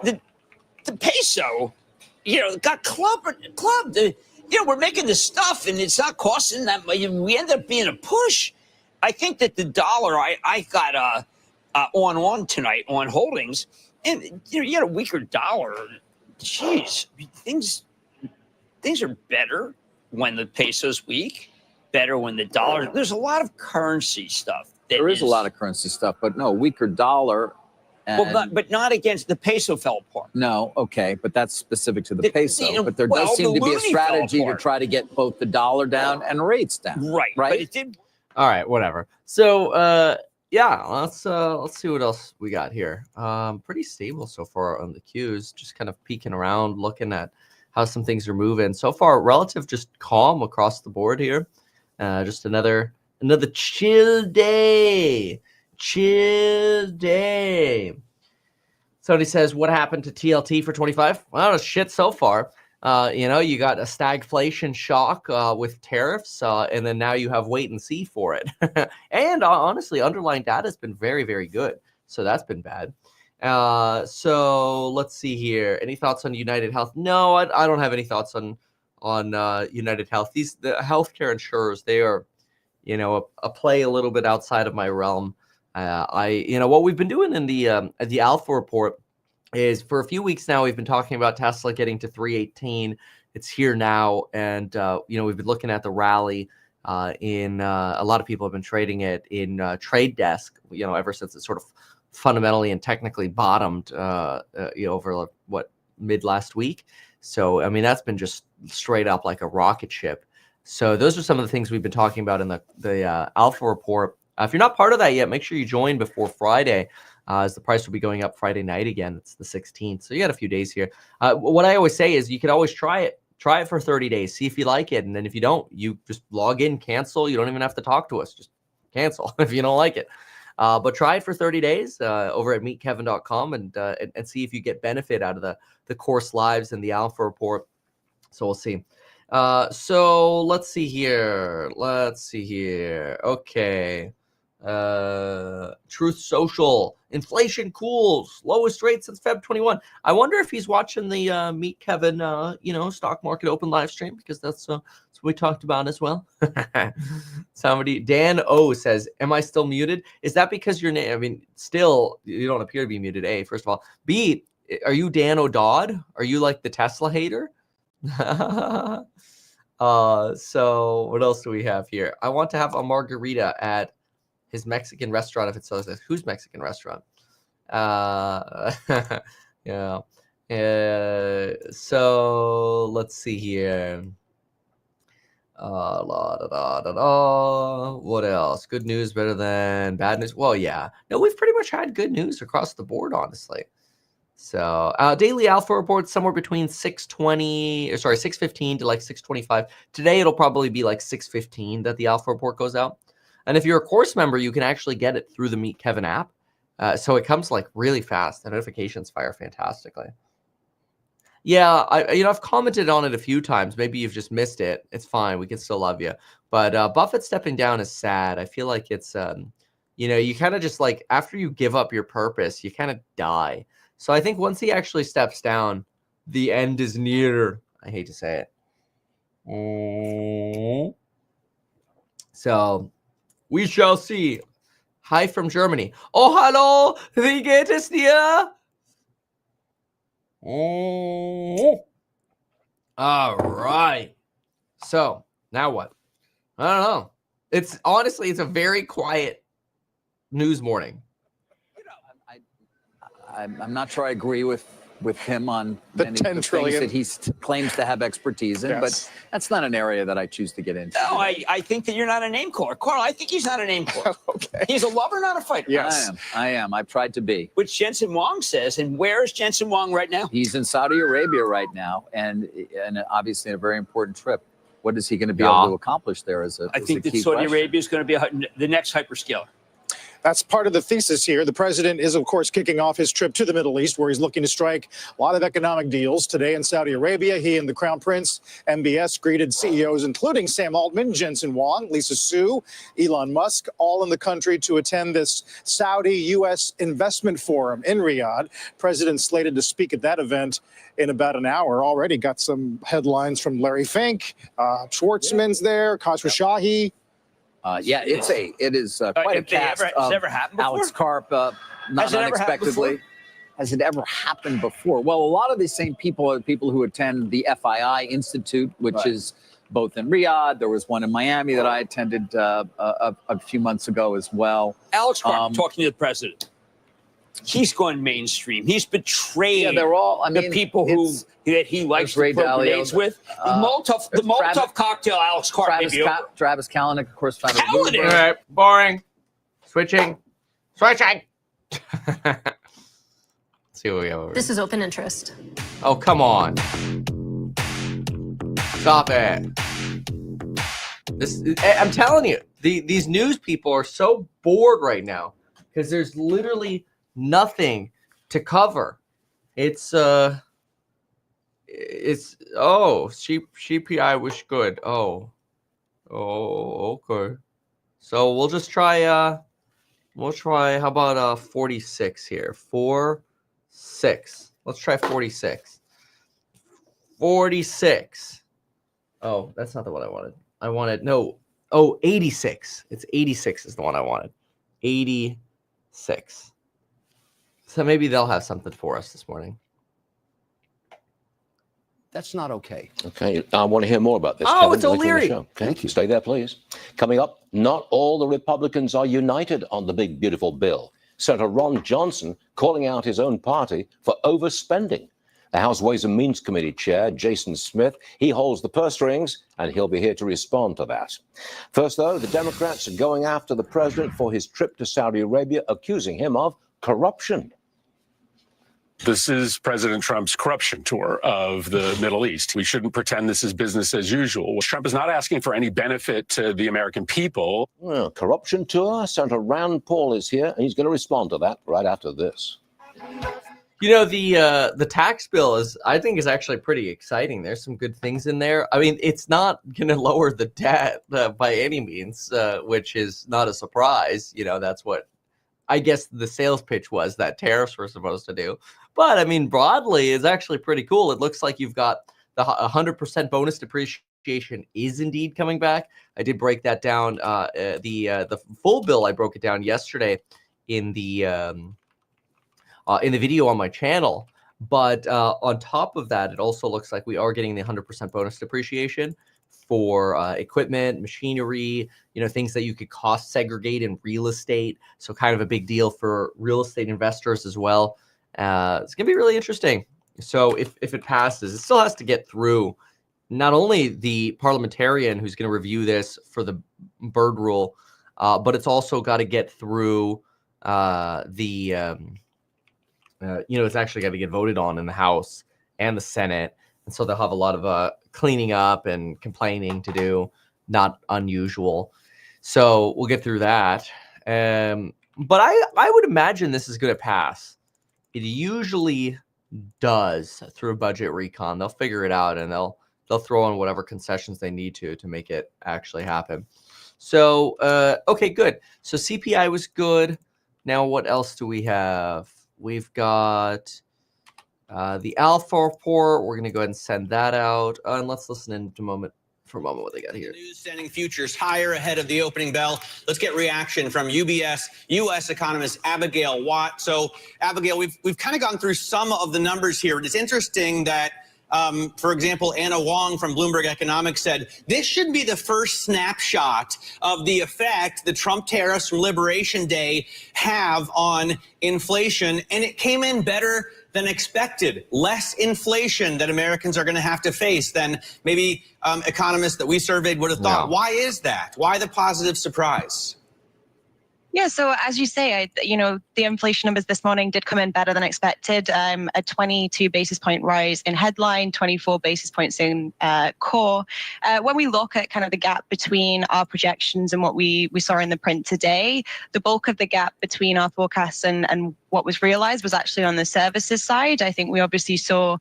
the peso, got clubbed. We're making this stuff, and it's not costing that much. We end up being a push. I think that the dollar, I got on tonight on holdings, and you had a weaker dollar. Jeez, things are better when the peso's weak, better when the dollar. There's a lot of currency stuff. There is a lot of currency stuff, but no, weaker dollar. But not against the peso fell apart. No, okay, but that's specific to the peso. But there does seem to be a strategy to try to get both the dollar down and rates down. Right. But it did. All right, whatever. So, let's see what else we got here. Pretty stable so far on the Qs. Just kind of peeking around, looking at how some things are moving. So far, relative just calm across the board here. Just another chill day. Somebody says, what happened to TLT for 25? Well, shit so far. You got a stagflation shock with tariffs, and then now you have wait and see for it. And honestly, underlying data has been very, very good. So that's been bad. So let's see here. Any thoughts on United Health? No, I don't have any thoughts on United Health. The healthcare insurers, they are, a play a little bit outside of my realm. What we've been doing in the Alpha report is for a few weeks now, we've been talking about Tesla getting to 318. It's here now. And, we've been looking at the rally in a lot of people have been trading it in Trade Desk, ever since it sort of fundamentally and technically bottomed, over mid last week. So, that's been just straight up like a rocket ship. So those are some of the things we've been talking about in the Alpha report. If you're not part of that yet, make sure you join before Friday, as the price will be going up Friday night again. It's the 16th, so you got a few days here. What I always say is you can always try it. Try it for 30 days, see if you like it, and then if you don't, you just log in, cancel. You don't even have to talk to us. Just cancel if you don't like it. But try it for 30 days over at meetkevin.com and see if you get benefit out of the course lives and the alpha report. So we'll see. So let's see here. Okay. Truth Social. Inflation cools. Lowest rate since Feb 21. I wonder if he's watching the Meet Kevin, stock market open live stream, because that's what we talked about as well. Somebody, Dan O says, am I still muted? Is that because your name, I mean, still, you don't appear to be muted, A, first of all. B, are you Dan O'Dodd? Are you like the Tesla hater? So what else do we have here? I want to have a margarita at his Mexican restaurant, if it so says. Whose Mexican restaurant? Yeah. So let's see here. What else? Good news better than bad news? Well, yeah. No, we've pretty much had good news across the board, honestly. So daily alpha reports somewhere between 615 to like 625. Today it'll probably be like 615 that the alpha report goes out. And if you're a course member, you can actually get it through the Meet Kevin app. So it comes like really fast. The notifications fire fantastically. Yeah, I've commented on it a few times. Maybe you've just missed it. It's fine. We can still love you. But Buffett stepping down is sad. I feel like it's, you kind of just like, after you give up your purpose, you kind of die. So I think once he actually steps down, the end is near. I hate to say it. So we shall see. Hi from Germany. Oh, hallo. Wie geht es dir? All right. So now what? I don't know. It's honestly, it's a very quiet news morning. I'm not sure I agree with him on The many 10 of the trillion. things that he claims to have expertise in, Yes. but that's not an area that I choose to get into. No, I think that you're not a name caller. Carl, I think he's not a name caller. Okay. He's a lover, not a fighter. Yes. I am. I've tried to be. Which Jensen Huang says. And where is Jensen Huang right now? He's in Saudi Arabia right now, and obviously a very important trip. What is he going to be able to accomplish there? I think that Saudi Arabia is going to be the next hyperscaler. That's part of the thesis here. The president is, of course, kicking off his trip to the Middle East, where he's looking to strike a lot of economic deals. Today in Saudi Arabia, he and the Crown Prince, MBS, greeted CEOs, including Sam Altman, Jensen Huang, Lisa Su, Elon Musk, all in the country to attend this Saudi-U.S. investment forum in Riyadh. President slated to speak at that event in about an hour. Already got some headlines from Larry Fink, Schwartzman's there, Khashoggi. It is quite a cast. Has it ever happened before? Alex Karp, not unexpectedly. Has it ever happened before? Well, a lot of these same people are people who attend the FII Institute, which is both in Riyadh. There was one in Miami that I attended a few months ago as well. Alex Karp talking to the president. He's gone mainstream. He's betrayed. Yeah, they're all. I mean, the people that he likes to procreate with. The Molotov cocktail, Alex Karp. Travis Kalanick, of course, founded All right, boring. Switching. Let's see what we have over This is open interest. Oh, come on. Stop it. I'm telling you, these news people are so bored right now because there's literally nothing to cover. It's CPI was good. Oh, okay. So we'll just try how about 46 here? 46. Let's try 46. 46. Oh, that's not the one I wanted. 86. It's 86 is the one I wanted. 86. So maybe they'll have something for us this morning. That's not okay. Okay, I want to hear more about this. Oh, Kevin, it's O'Leary. Thank you. Stay there, please. Coming up, not all the Republicans are united on the big, beautiful bill. Senator Ron Johnson calling out his own party for overspending. The House Ways and Means Committee Chair, Jason Smith, he holds the purse strings, and he'll be here to respond to that. First, though, the Democrats are going after the president for his trip to Saudi Arabia, accusing him of corruption. This is President Trump's corruption tour of the Middle East. We shouldn't pretend this is business as usual. Trump is not asking for any benefit to the American people. Well, corruption tour? Senator Rand Paul is here, and he's going to respond to that right after this. You know, the tax bill I think is actually pretty exciting. There's some good things in there. I mean, it's not going to lower the debt by any means, which is not a surprise. You know, that's what I guess the sales pitch was that tariffs were supposed to do. But I mean, broadly, it's actually pretty cool. It looks like you've got the 100% bonus depreciation is indeed coming back. I did break that down. The full bill, I broke it down yesterday in the video on my channel. But on top of that, it also looks like we are getting the 100% bonus depreciation for equipment, machinery, you know, things that you could cost segregate in real estate. So kind of a big deal for real estate investors as well. It's going to be really interesting. So if it passes, it still has to get through not only the parliamentarian who's going to review this for the Byrd rule, but it's also got to get through it's actually got to get voted on in the House and the Senate. And so they'll have a lot of cleaning up and complaining to do, not unusual. So we'll get through that. But I would imagine this is going to pass. It usually does through a budget recon. They'll figure it out and they'll throw on whatever concessions they need to make it actually happen. So, okay, good. So CPI was good. Now what else do we have? We've got the Alpha report. We're going to go ahead and send that out. And let's listen in for a moment what they got here. News sending futures higher ahead of the opening bell. Let's get reaction from UBS U.S. economist Abigail Watt. So, Abigail, we've kind of gone through some of the numbers here. It's interesting that, for example, Anna Wong from Bloomberg Economics said, this should be the first snapshot of the effect the Trump tariffs from Liberation Day have on inflation. And it came in better than expected, less inflation that Americans are going to have to face than maybe economists that we surveyed would have thought. Yeah. Why is that? Why the positive surprise? Yeah, so as you say, the inflation numbers this morning did come in better than expected. A 22 basis point rise in headline, 24 basis points in core. When we look at kind of the gap between our projections and what we saw in the print today, the bulk of the gap between our forecasts and what was realized was actually on the services side. I think we obviously saw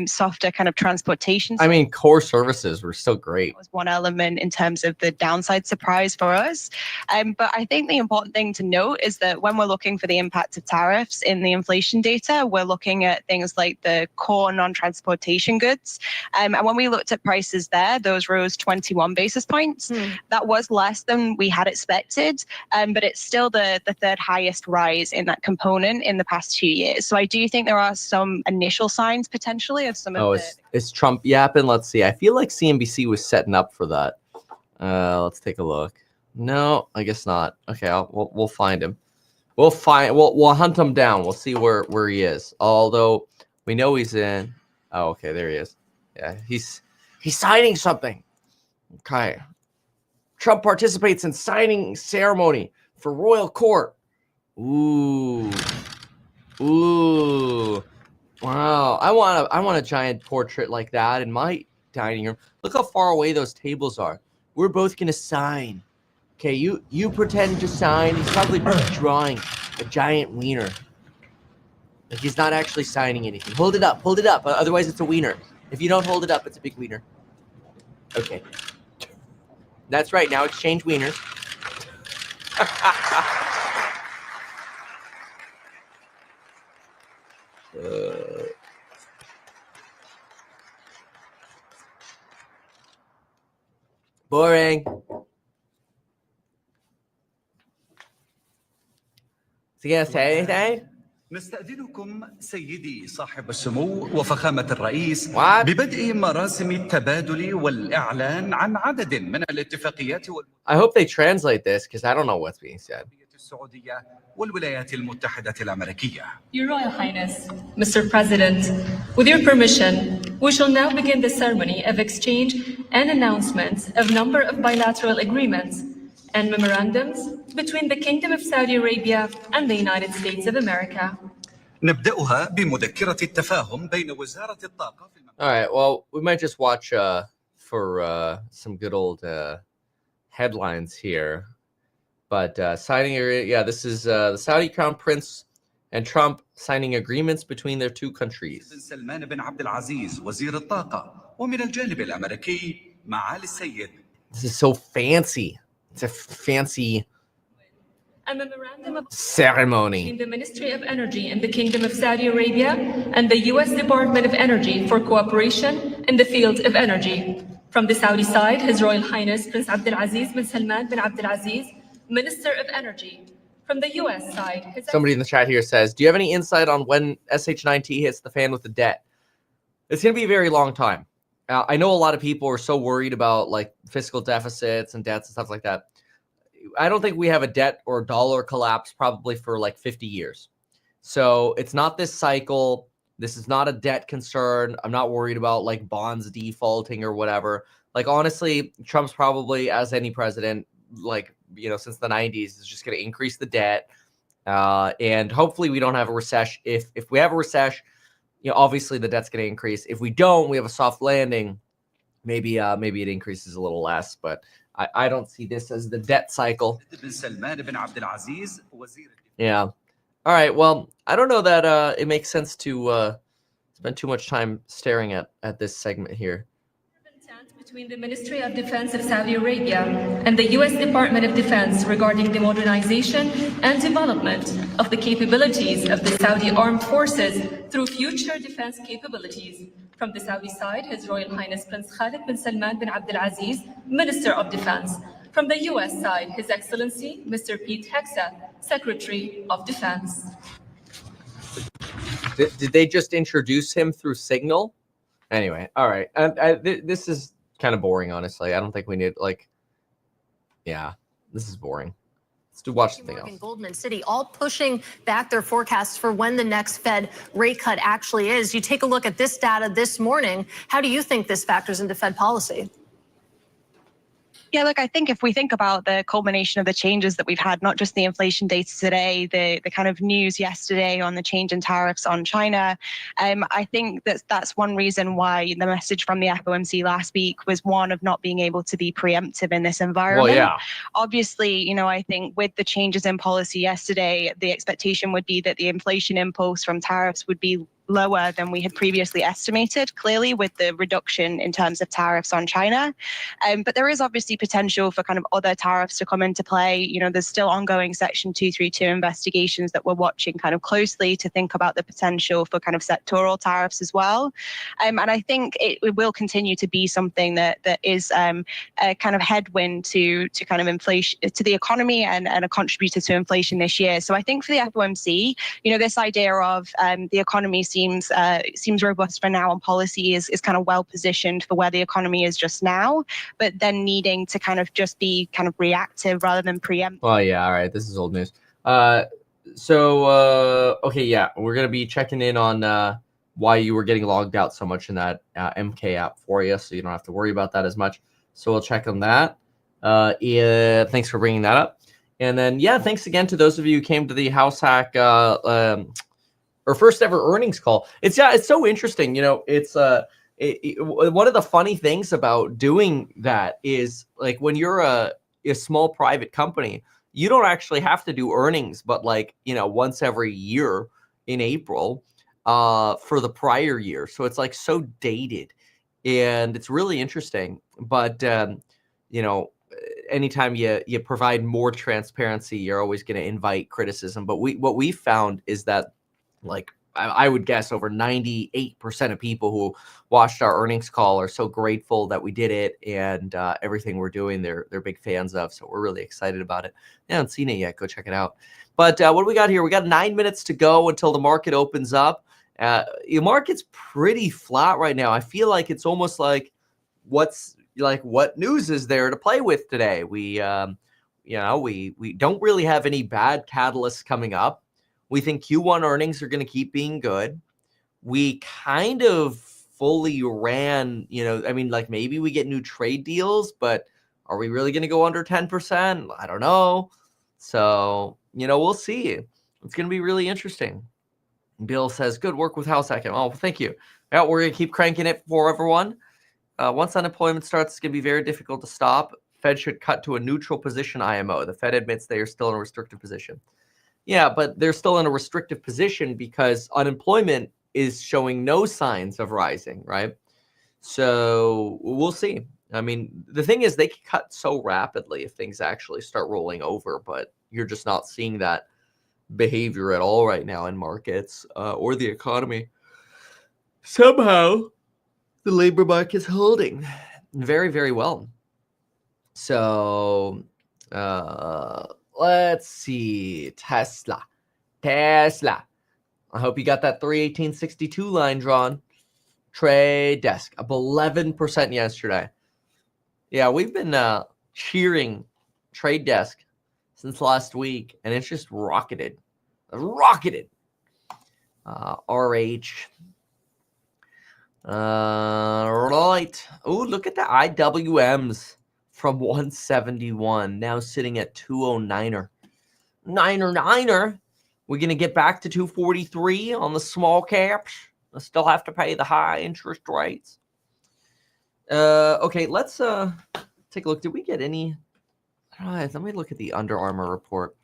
softer kind of transportation. I mean, core services were still great. That was one element in terms of the downside surprise for us. But I think the important thing to note is that when we're looking for the impact of tariffs in the inflation data, we're looking at things like the core non-transportation goods. And when we looked at prices there, those rose 21 basis points. That was less than we had expected, but it's still the third highest rise in that component in the past 2 years. So I do think there are some initial signs potentially of some of the... Is Trump yapping? Let's see. I feel like CNBC was setting up for that. Let's take a look. No, I guess not. Okay, we'll find him. We'll hunt him down. We'll see where he is. Although we know he's in. Oh, okay, there he is. Yeah, he's signing something. Okay. Trump participates in signing ceremony for royal court. Ooh. Wow. I want a giant portrait like that in my dining room. Look how far away those tables are. We're both gonna sign. Okay, you pretend to sign. He's probably drawing a giant wiener. Like he's not actually signing anything. Hold it up. Otherwise it's a wiener. If you don't hold it up, it's a big wiener. Okay. That's right. Now exchange wieners. Boring. Is he gonna say anything? نستأذنكم سيدي صاحب السمو وفخامة الرئيس ببدء مراسم التبادل والإعلان عن عدد من الاتفاقيات I hope they translate this because I don't know what's being said. السعودية والولايات المتحدة الأمريكية. Your Royal Highness, Mr. President, with your permission, we shall now begin the ceremony of exchange and announcement of number of bilateral agreements and memorandums between the Kingdom of Saudi Arabia and the United States of America. نبدأها بمذكرة التفاهم بين وزارة الطاقة. All right, well, we might just watch for some good old headlines here. But signing, this is the Saudi Crown Prince and Trump signing agreements between their two countries. سلمان بن عبد العزيز وزير الطاقة ومن الجانب الأمريكي معالي السيد. This is so fancy. It's a fancy A memorandum of ceremony between the Ministry of Energy in the Kingdom of Saudi Arabia and the U.S. Department of Energy for cooperation in the field of energy. From the Saudi side, His Royal Highness Prince Abdulaziz bin Salman bin Abdulaziz, Minister of Energy. From the U.S. side, somebody in the chat here says, do you have any insight on when SH9T hits the fan with the debt? It's going to be a very long time. I know a lot of people are so worried about like fiscal deficits and debts and stuff like that. I don't think we have a debt or dollar collapse probably for like 50 years. So it's not this cycle. This is not a debt concern. I'm not worried about like bonds defaulting or whatever. Like, honestly, Trump's probably, as any president, like, you know, since the 90s, is just going to increase the debt. And hopefully we don't have a recession. If we have a recession, you know, obviously the debt's going to increase. If we don't, we have a soft landing. Maybe it increases a little less, but I don't see this as the debt cycle. Yeah. All right. Well, I don't know that it makes sense to spend too much time staring at this segment here. Between the Ministry of Defense of Saudi Arabia and the U.S. Department of Defense regarding the modernization and development of the capabilities of the Saudi Armed Forces through future defense capabilities. From the Saudi side, His Royal Highness Prince Khalid bin Salman bin Abdulaziz, Minister of Defense. From the U.S. side, His Excellency Mr. Pete Hegseth, Secretary of Defense. Did they just introduce him through Signal? Anyway, all right. This is kind of boring, honestly. I don't think we need, like, yeah, this is boring. Let's watch something else. Goldman City all pushing back their forecasts for when the next Fed rate cut actually is. You take a look at this data this morning. How do you think this factors into Fed policy? Yeah, look, I think if we think about the culmination of the changes that we've had, not just the inflation data today, the kind of news yesterday on the change in tariffs on China, I think that's one reason why the message from the FOMC last week was one of not being able to be preemptive in this environment. Well, yeah. Obviously, you know, I think with the changes in policy yesterday, the expectation would be that the inflation impulse from tariffs would be lower than we had previously estimated, clearly with the reduction in terms of tariffs on China. But there is obviously potential for kind of other tariffs to come into play. You know, there's still ongoing Section 232 investigations that we're watching kind of closely to think about the potential for kind of sectoral tariffs as well. And I think it will continue to be something that is a kind of headwind to kind of inflation, to the economy and a contributor to inflation this year. So I think for the FOMC, you know, this idea of the economy seems robust for now, and policy is kind of well positioned for where the economy is just now, but then needing to kind of just be kind of reactive rather than preemptive. Well, yeah, all right, this is old news. Okay, yeah, we're gonna be checking in on why you were getting logged out so much in that MK app for you, so you don't have to worry about that as much. So we'll check on that. Yeah, thanks for bringing that up. And then, yeah, thanks again to those of you who came to the House Hack or first ever earnings call. It's so interesting. You know, it's one of the funny things about doing that is, like, when you're a small private company, you don't actually have to do earnings, but, like, you know, once every year in April for the prior year. So it's like so dated, and it's really interesting. But you know, anytime you provide more transparency, you're always going to invite criticism. But what we found is that, like, I would guess over 98% of people who watched our earnings call are so grateful that we did it, and everything we're doing, they're big fans of. So we're really excited about it. I haven't seen it yet. Go check it out. But what do we got here? We got 9 minutes to go until the market opens up. The market's pretty flat right now. I feel like it's almost like what news is there to play with today? we don't really have any bad catalysts coming up. We think Q1 earnings are going to keep being good. We kind of fully ran, like maybe we get new trade deals, but are we really going to go under 10%? I don't know. So, we'll see. It's going to be really interesting. Bill says, good work with House Hack. Oh, thank you. Yeah, we're going to keep cranking it for everyone. Once unemployment starts, it's going to be very difficult to stop. Fed should cut to a neutral position IMO. The Fed admits they are still in a restrictive position. Yeah, but they're still in a restrictive position because unemployment is showing no signs of rising, right? So we'll see. I mean, the thing is they can cut so rapidly if things actually start rolling over, but you're just not seeing that behavior at all right now in markets or the economy. Somehow, the labor market's holding very, very well. So let's see. Tesla. I hope you got that 318.62 line drawn. Trade desk up 11% yesterday. Yeah, we've been cheering trade desk since last week, and it's just rocketed. RH. Right. Oh, look at the IWMs from 171 now sitting at 209er. Niner. We're going to get back to 243 on the small caps. I still have to pay the high interest rates. Okay, let's take a look. Did we get any? All right, let me look at the Under Armour report.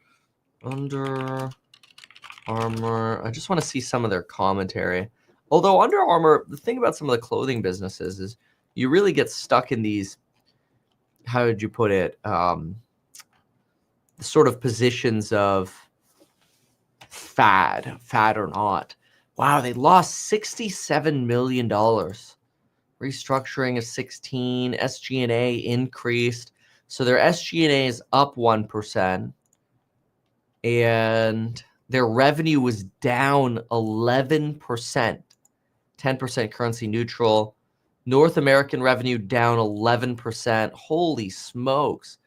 Under Armour. I just want to see some of their commentary. Although Under Armour, the thing about some of the clothing businesses is you really get stuck in these, how would you put it, the sort of positions of fad or not. Wow, they lost $67 million. Restructuring of 16, SG&A increased. So their SG&A is up 1%. And their revenue was down 11%. 10% currency neutral. North American revenue down 11%. Holy smokes.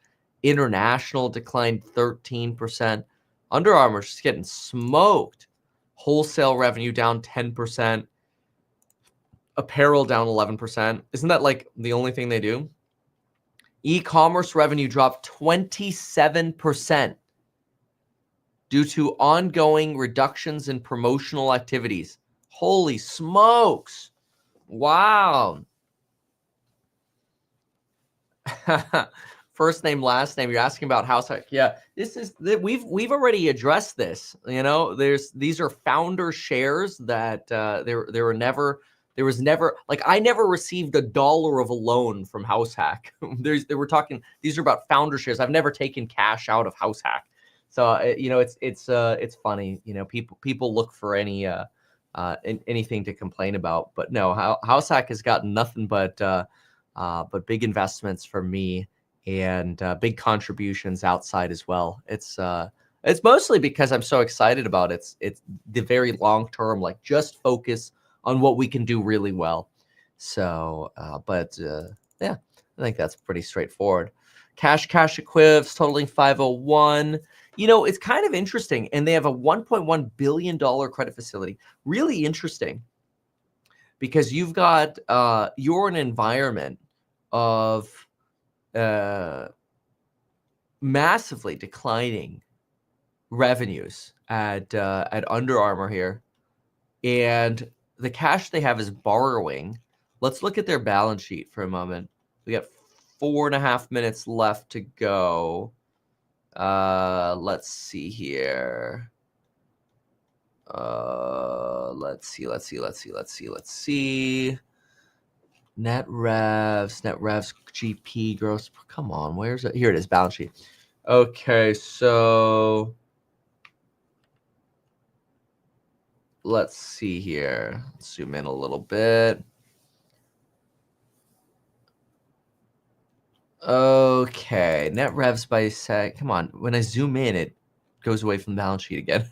International declined 13%. Under Armour just getting smoked. Wholesale revenue down 10%. Apparel down 11%. Isn't that like the only thing they do? E-commerce revenue dropped 27% due to ongoing reductions in promotional activities. Holy smokes. Wow. First name, last name. You're asking about House Hack. Yeah, we've already addressed this. These are founder shares that there was never I never received $1 of a loan from House Hack. These are about founder shares. I've never taken cash out of House Hack. So it's funny. People look for anything to complain about, but no, House Hack has gotten nothing but big investments from me and big contributions outside as well. It's mostly because I'm so excited about it. It's the very long term, just focus on what we can do really well. So, yeah, I think that's pretty straightforward. Cash equivs totaling 501. It's kind of interesting, and they have a $1.1 billion credit facility. Really interesting, because you've got you're in an environment of massively declining revenues at Under Armour here, and the cash they have is borrowing. Let's look at their balance sheet for a moment. We got 4.5 minutes left to go. Let's see here. Let's see. Net revs, GP gross. Come on, where's it? Here it is, balance sheet. Okay, so let's see here. Let's zoom in a little bit. Okay, net revs by sec. Come on, when I zoom in, it goes away from the balance sheet again.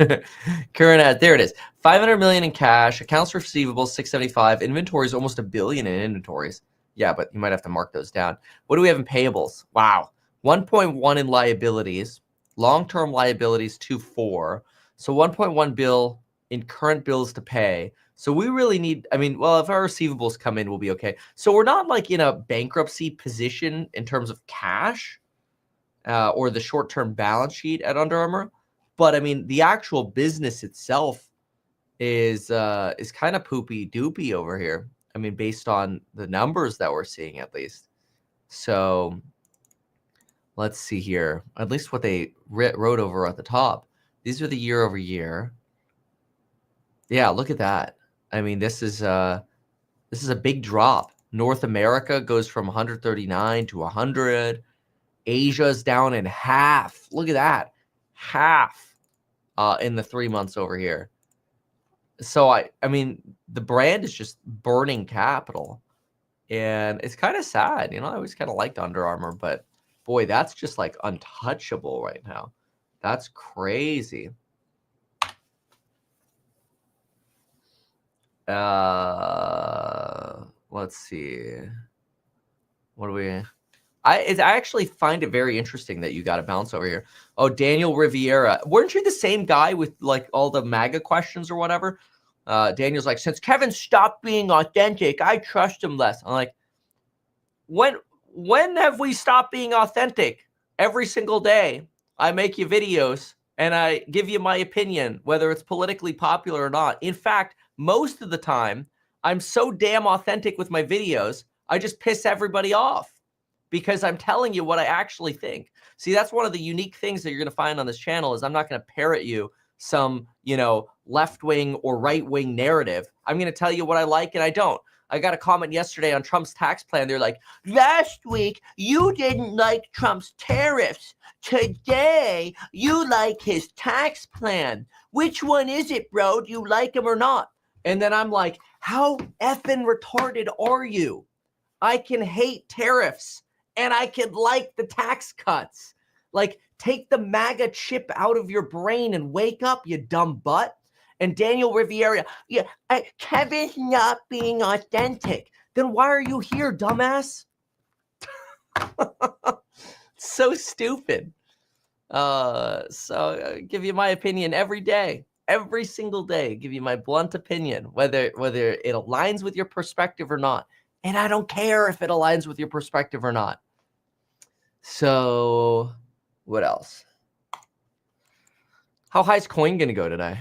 Current there it is. 500 million in cash. Accounts receivable 675. Inventories almost $1 billion in inventories. Yeah, but you might have to mark those down. What do we have in payables? Wow, 1.1 in liabilities, long-term liabilities 2.4. So 1.1 bill in current bills to pay. So we really need, I mean, well, if our receivables come in, we'll be okay. So we're not like in a bankruptcy position in terms of cash or the short-term balance sheet at Under Armour. But I mean, the actual business itself is kind of poopy doopy over here. I mean, based on the numbers that we're seeing at least. So let's see here. At least what they wrote over at the top. These are the year over year. Yeah, look at that. I mean, this is a big drop. North America goes from 139 to 100. Asia's down in half. Look at that. Half in the 3 months over here. So I mean, the brand is just burning capital. And it's kind of sad. You know, I always kind of liked Under Armour, but boy, that's just like untouchable right now. That's crazy. Let's see. What do we? I actually find it very interesting that you got a bounce over here. Oh, Daniel Riviera. Weren't you the same guy with like all the MAGA questions or whatever? Daniel's like, since Kevin stopped being authentic, I trust him less. I'm like, when have we stopped being authentic? Every single day, I make you videos and I give you my opinion, whether it's politically popular or not. In fact, most of the time, I'm so damn authentic with my videos, I just piss everybody off because I'm telling you what I actually think. See, that's one of the unique things that you're going to find on this channel is I'm not going to parrot you some, you know, left-wing or right-wing narrative. I'm going to tell you what I like and I don't. I got a comment yesterday on Trump's tax plan. They're like, last week, you didn't like Trump's tariffs. Today, you like his tax plan. Which one is it, bro? Do you like him or not? And then I'm like, how effing retarded are you? I can hate tariffs and I can like the tax cuts. Like, take the MAGA chip out of your brain and wake up, you dumb butt. And Daniel Riviera, yeah, Kevin's not being authentic. Then why are you here, dumbass? So stupid. So I give you my opinion every day. Every single day, give you my blunt opinion, whether it aligns with your perspective or not. And I don't care if it aligns with your perspective or not. So what else? How high is coin going to go today?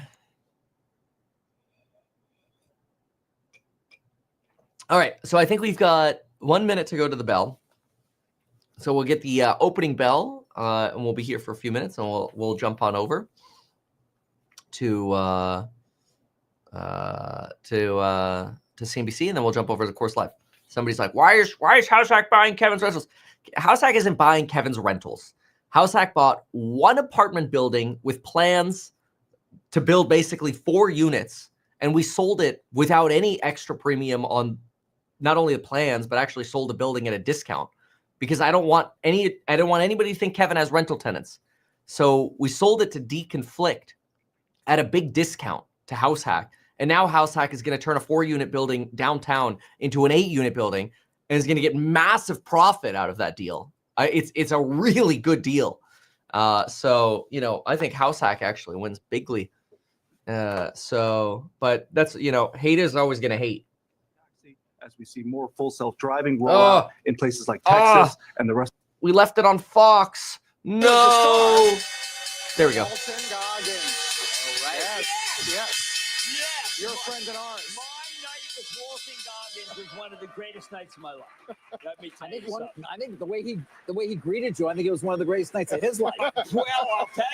All right, so I think we've got 1 minute to go to the bell. So we'll get the opening bell, and we'll be here for a few minutes, and we'll jump on over to CNBC, and then we'll jump over to Course Live. Somebody's like, why is Househack buying Kevin's rentals? Househack isn't buying Kevin's rentals. Househack bought one apartment building with plans to build basically 4 units, and we sold it without any extra premium on not only the plans, but actually sold the building at a discount because I don't want anybody to think Kevin has rental tenants. So we sold it to deconflict at a big discount to Househack. And now Househack is going to turn a 4-unit building downtown into an 8-unit building and is going to get massive profit out of that deal. It's a really good deal. So, you know, I think Househack actually wins bigly. But that's, you know, haters are always going to hate. As we see more full self-driving rollout in places like Texas and the rest. We left it on Fox. No. There we go. Yes. Your friend and ours. My night with Walton Goggins was one of the greatest nights of my life. Let me tell you something. I think the way he greeted you, I think it was one of the greatest nights of his life. Well, I'll tell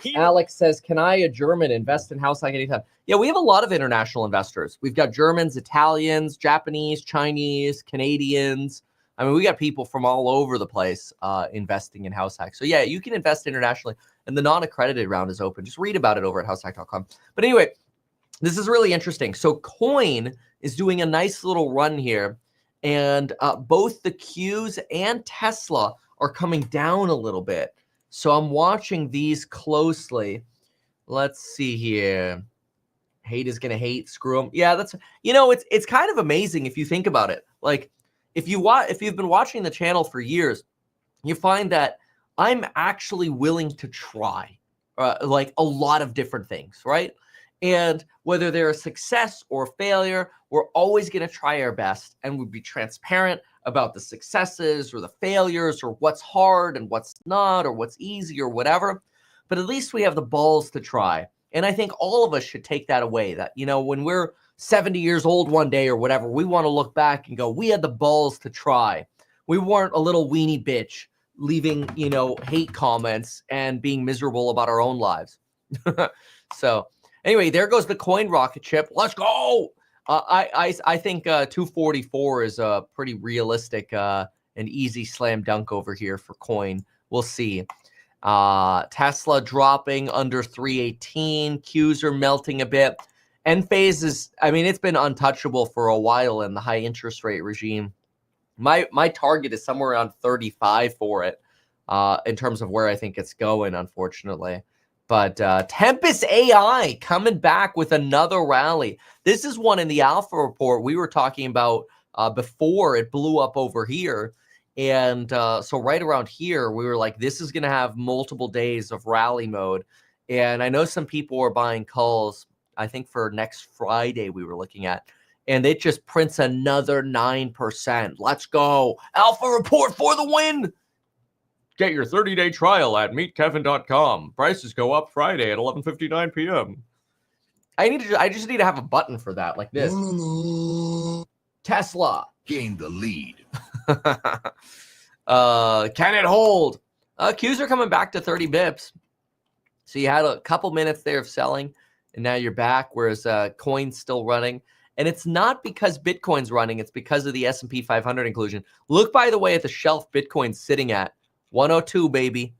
you. Alex says, can I, a German, invest in Househack anytime? Yeah, we have a lot of international investors. We've got Germans, Italians, Japanese, Chinese, Canadians. I mean, we got people from all over the place investing in Househack. So yeah, you can invest internationally. And the non-accredited round is open. Just read about it over at househack.com. But anyway, this is really interesting. So Coin is doing a nice little run here. And both the Qs and Tesla are coming down a little bit. So I'm watching these closely. Let's see here. Hate is going to hate. Screw them. Yeah, that's, you know, it's kind of amazing if you think about it. Like, if you've been watching the channel for years, you find that I'm actually willing to try like a lot of different things, right? And whether they're a success or failure, we're always going to try our best, and we'll be transparent about the successes or the failures or what's hard and what's not or what's easy or whatever. But at least we have the balls to try. And I think all of us should take that away, that, you know, when we're 70 years old one day or whatever, we want to look back and go, we had the balls to try. We weren't a little weenie bitch leaving, you know, hate comments and being miserable about our own lives. So anyway, there goes the coin rocket ship. Let's go. I think 244 is a pretty realistic and easy slam dunk over here for coin. We'll see. Tesla dropping under 318. Qs are melting a bit. Enphase is, I mean, it's been untouchable for a while in the high interest rate regime. My target is somewhere around 35 for it in terms of where I think it's going, unfortunately. But Tempest AI coming back with another rally. This is one in the alpha report we were talking about before it blew up over here. And so right around here, we were like, this is going to have multiple days of rally mode. And I know some people are buying calls, I think for next Friday we were looking at. And it just prints another 9%. Let's go. Alpha report for the win. Get your 30-day trial at meetkevin.com. Prices go up Friday at 11:59 p.m. I just need to have a button for that, like this. Tesla gained the lead. Can it hold? Qs are coming back to 30 bips. So you had a couple minutes there of selling, and now you're back, whereas coin's still running. And it's not because Bitcoin's running, it's because of the S&P 500 inclusion. Look, by the way, at the shelf Bitcoin's sitting at. 102, baby.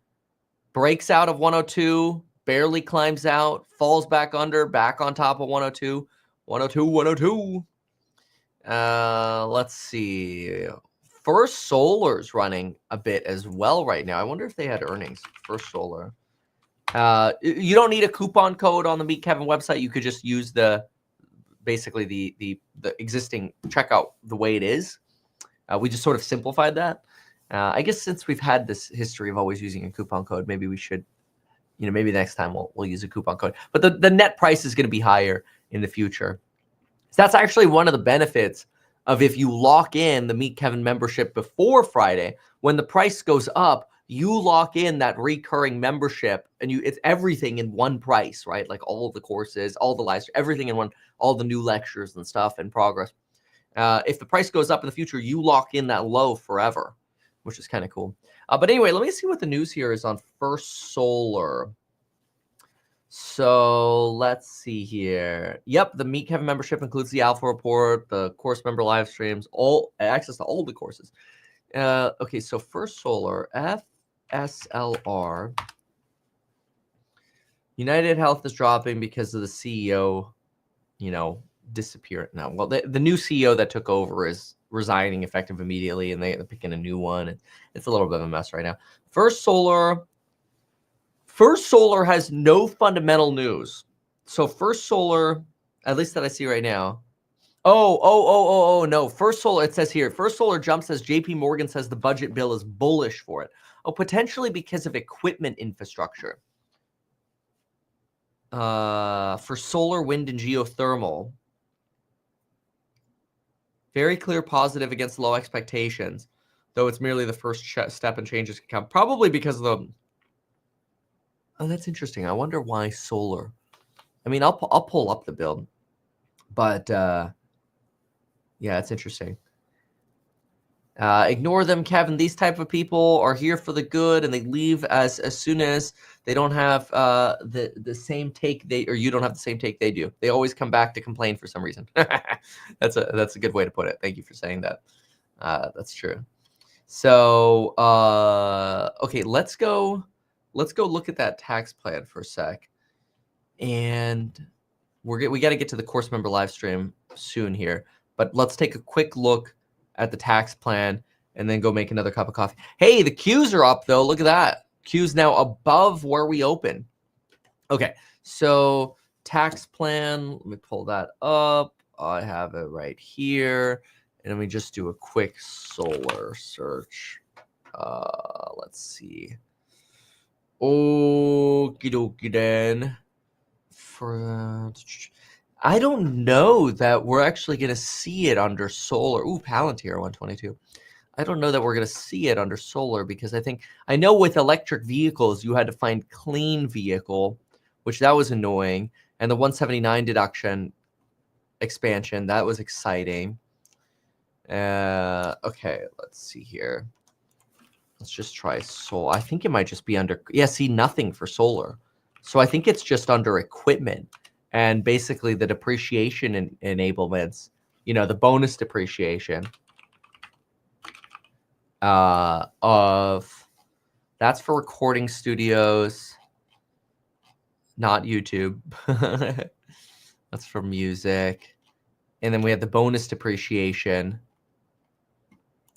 Breaks out of 102, barely climbs out, falls back under, back on top of 102. 102, 102. Let's see. First Solar's running a bit as well right now. I wonder if they had earnings. First Solar. You don't need a coupon code on the Meet Kevin website. You could just use basically the existing checkout the way it is. We just sort of simplified that. I guess since we've had this history of always using a coupon code, maybe we should, you know, maybe next time we'll use a coupon code. But the net price is going to be higher in the future. So that's actually one of the benefits of if you lock in the Meet Kevin membership before Friday. When the price goes up, you lock in that recurring membership, and it's everything in one price, right? Like all of the courses, all the lives, everything in one, all the new lectures and stuff in progress. If the price goes up in the future, you lock in that low forever, which is kind of cool. But anyway, let me see what the news here is on First Solar. So let's see here. Yep, the Meet Kevin membership includes the alpha report, the course member live streams, all access to all the courses. Okay, so First Solar, FSLR. United Health is dropping because of the CEO, you know, disappearing now. Well, the new CEO that took over is resigning effective immediately, and they're picking a new one. And it's a little bit of a mess right now. First Solar has no fundamental news. So First Solar, at least that I see right now. No. First Solar, it says here, First Solar jumps as JP Morgan says the budget bill is bullish for it. Oh, potentially because of equipment infrastructure. For solar, wind, and geothermal. Very clear positive against low expectations, though it's merely the first step and changes can come. Probably because of the... Oh, that's interesting. I wonder why solar. I mean, I'll pull up the build, but yeah, it's interesting. Ignore them, Kevin. These type of people are here for the good, and they leave as soon as they don't have the same take you don't have the same take they do. They always come back to complain for some reason. That's a good way to put it. Thank you for saying that. That's true. So okay, let's go look at that tax plan for a sec, and we got to get to the course member live stream soon here. But let's take a quick look at the tax plan and then go make another cup of coffee. Hey, the Qs are up though. Look at that. Qs now above where we open. Okay, so tax plan. Let me pull that up. I have it right here. And let me just do a quick solar search. Let's see. Okie dokie then. I don't know that we're actually going to see it under solar. Ooh, Palantir 122. I don't know that we're going to see it under solar because I know with electric vehicles, you had to find clean vehicle, which that was annoying. And the 179 deduction expansion, that was exciting. Okay, let's see here. Let's just try solar. I think it might just be under, yeah, see, nothing for solar. So I think it's just under equipment and basically the depreciation enablements, you know, the bonus depreciation of, that's for recording studios, not YouTube. That's for music. And then we have the bonus depreciation.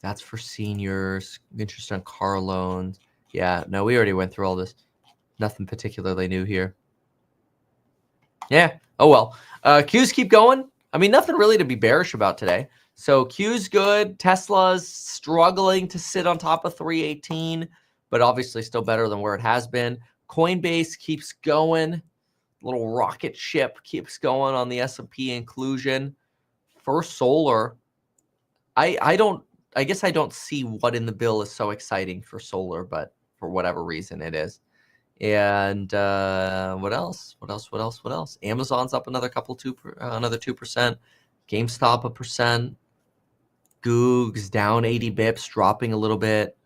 That's for seniors, interest on car loans. Yeah, no, we already went through all this. Nothing particularly new here. Yeah. Oh, well. Qs keep going. I mean, nothing really to be bearish about today. So Q's good. Tesla's struggling to sit on top of 318, but obviously still better than where it has been. Coinbase keeps going. Little rocket ship keeps going on the S&P inclusion. For solar, I guess I don't see what in the bill is so exciting for solar, but for whatever reason it is. And what else? What else? Amazon's up another another 2%. GameStop 1%. Goog's down 80 bips, dropping a little bit.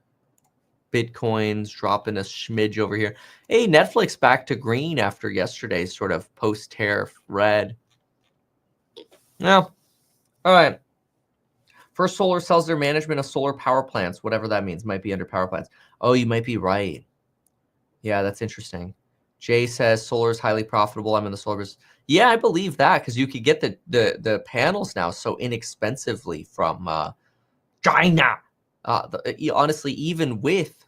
Bitcoin's dropping a smidge over here. Hey, Netflix back to green after yesterday's sort of post-tariff red. Yeah. All right. First Solar sells their management of solar power plants, whatever that means, might be under power plants. Oh, you might be right. Yeah, that's interesting. Jay says solar is highly profitable. I'm in the solar business. Yeah, I believe that because you could get the panels now so inexpensively from China. Honestly, even with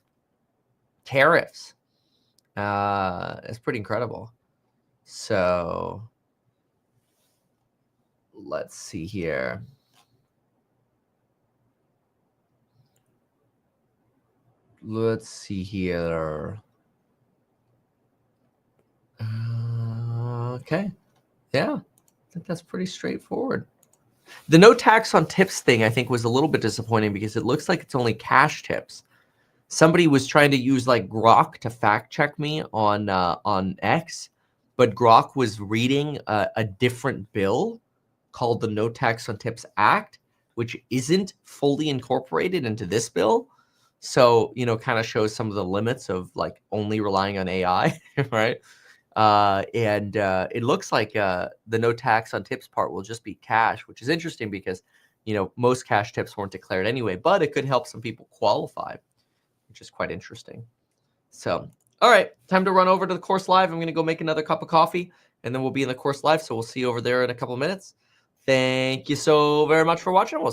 tariffs, it's pretty incredible. So let's see here. Let's see here. Okay. Yeah, I think that's pretty straightforward. The no tax on tips thing, I think, was a little bit disappointing because it looks like it's only cash tips. Somebody was trying to use like Grok to fact check me on X, but Grok was reading a different bill called the No Tax on Tips Act, which isn't fully incorporated into this bill. So, you know, kind of shows some of the limits of like only relying on AI, right? And it looks like the no tax on tips part will just be cash, which is interesting because, you know, most cash tips weren't declared anyway, but it could help some people qualify, which is quite interesting. So, all right, time to run over to the course live. I'm going to go make another cup of coffee and then we'll be in the course live. So we'll see you over there in a couple of minutes. Thank you so very much for watching. We'll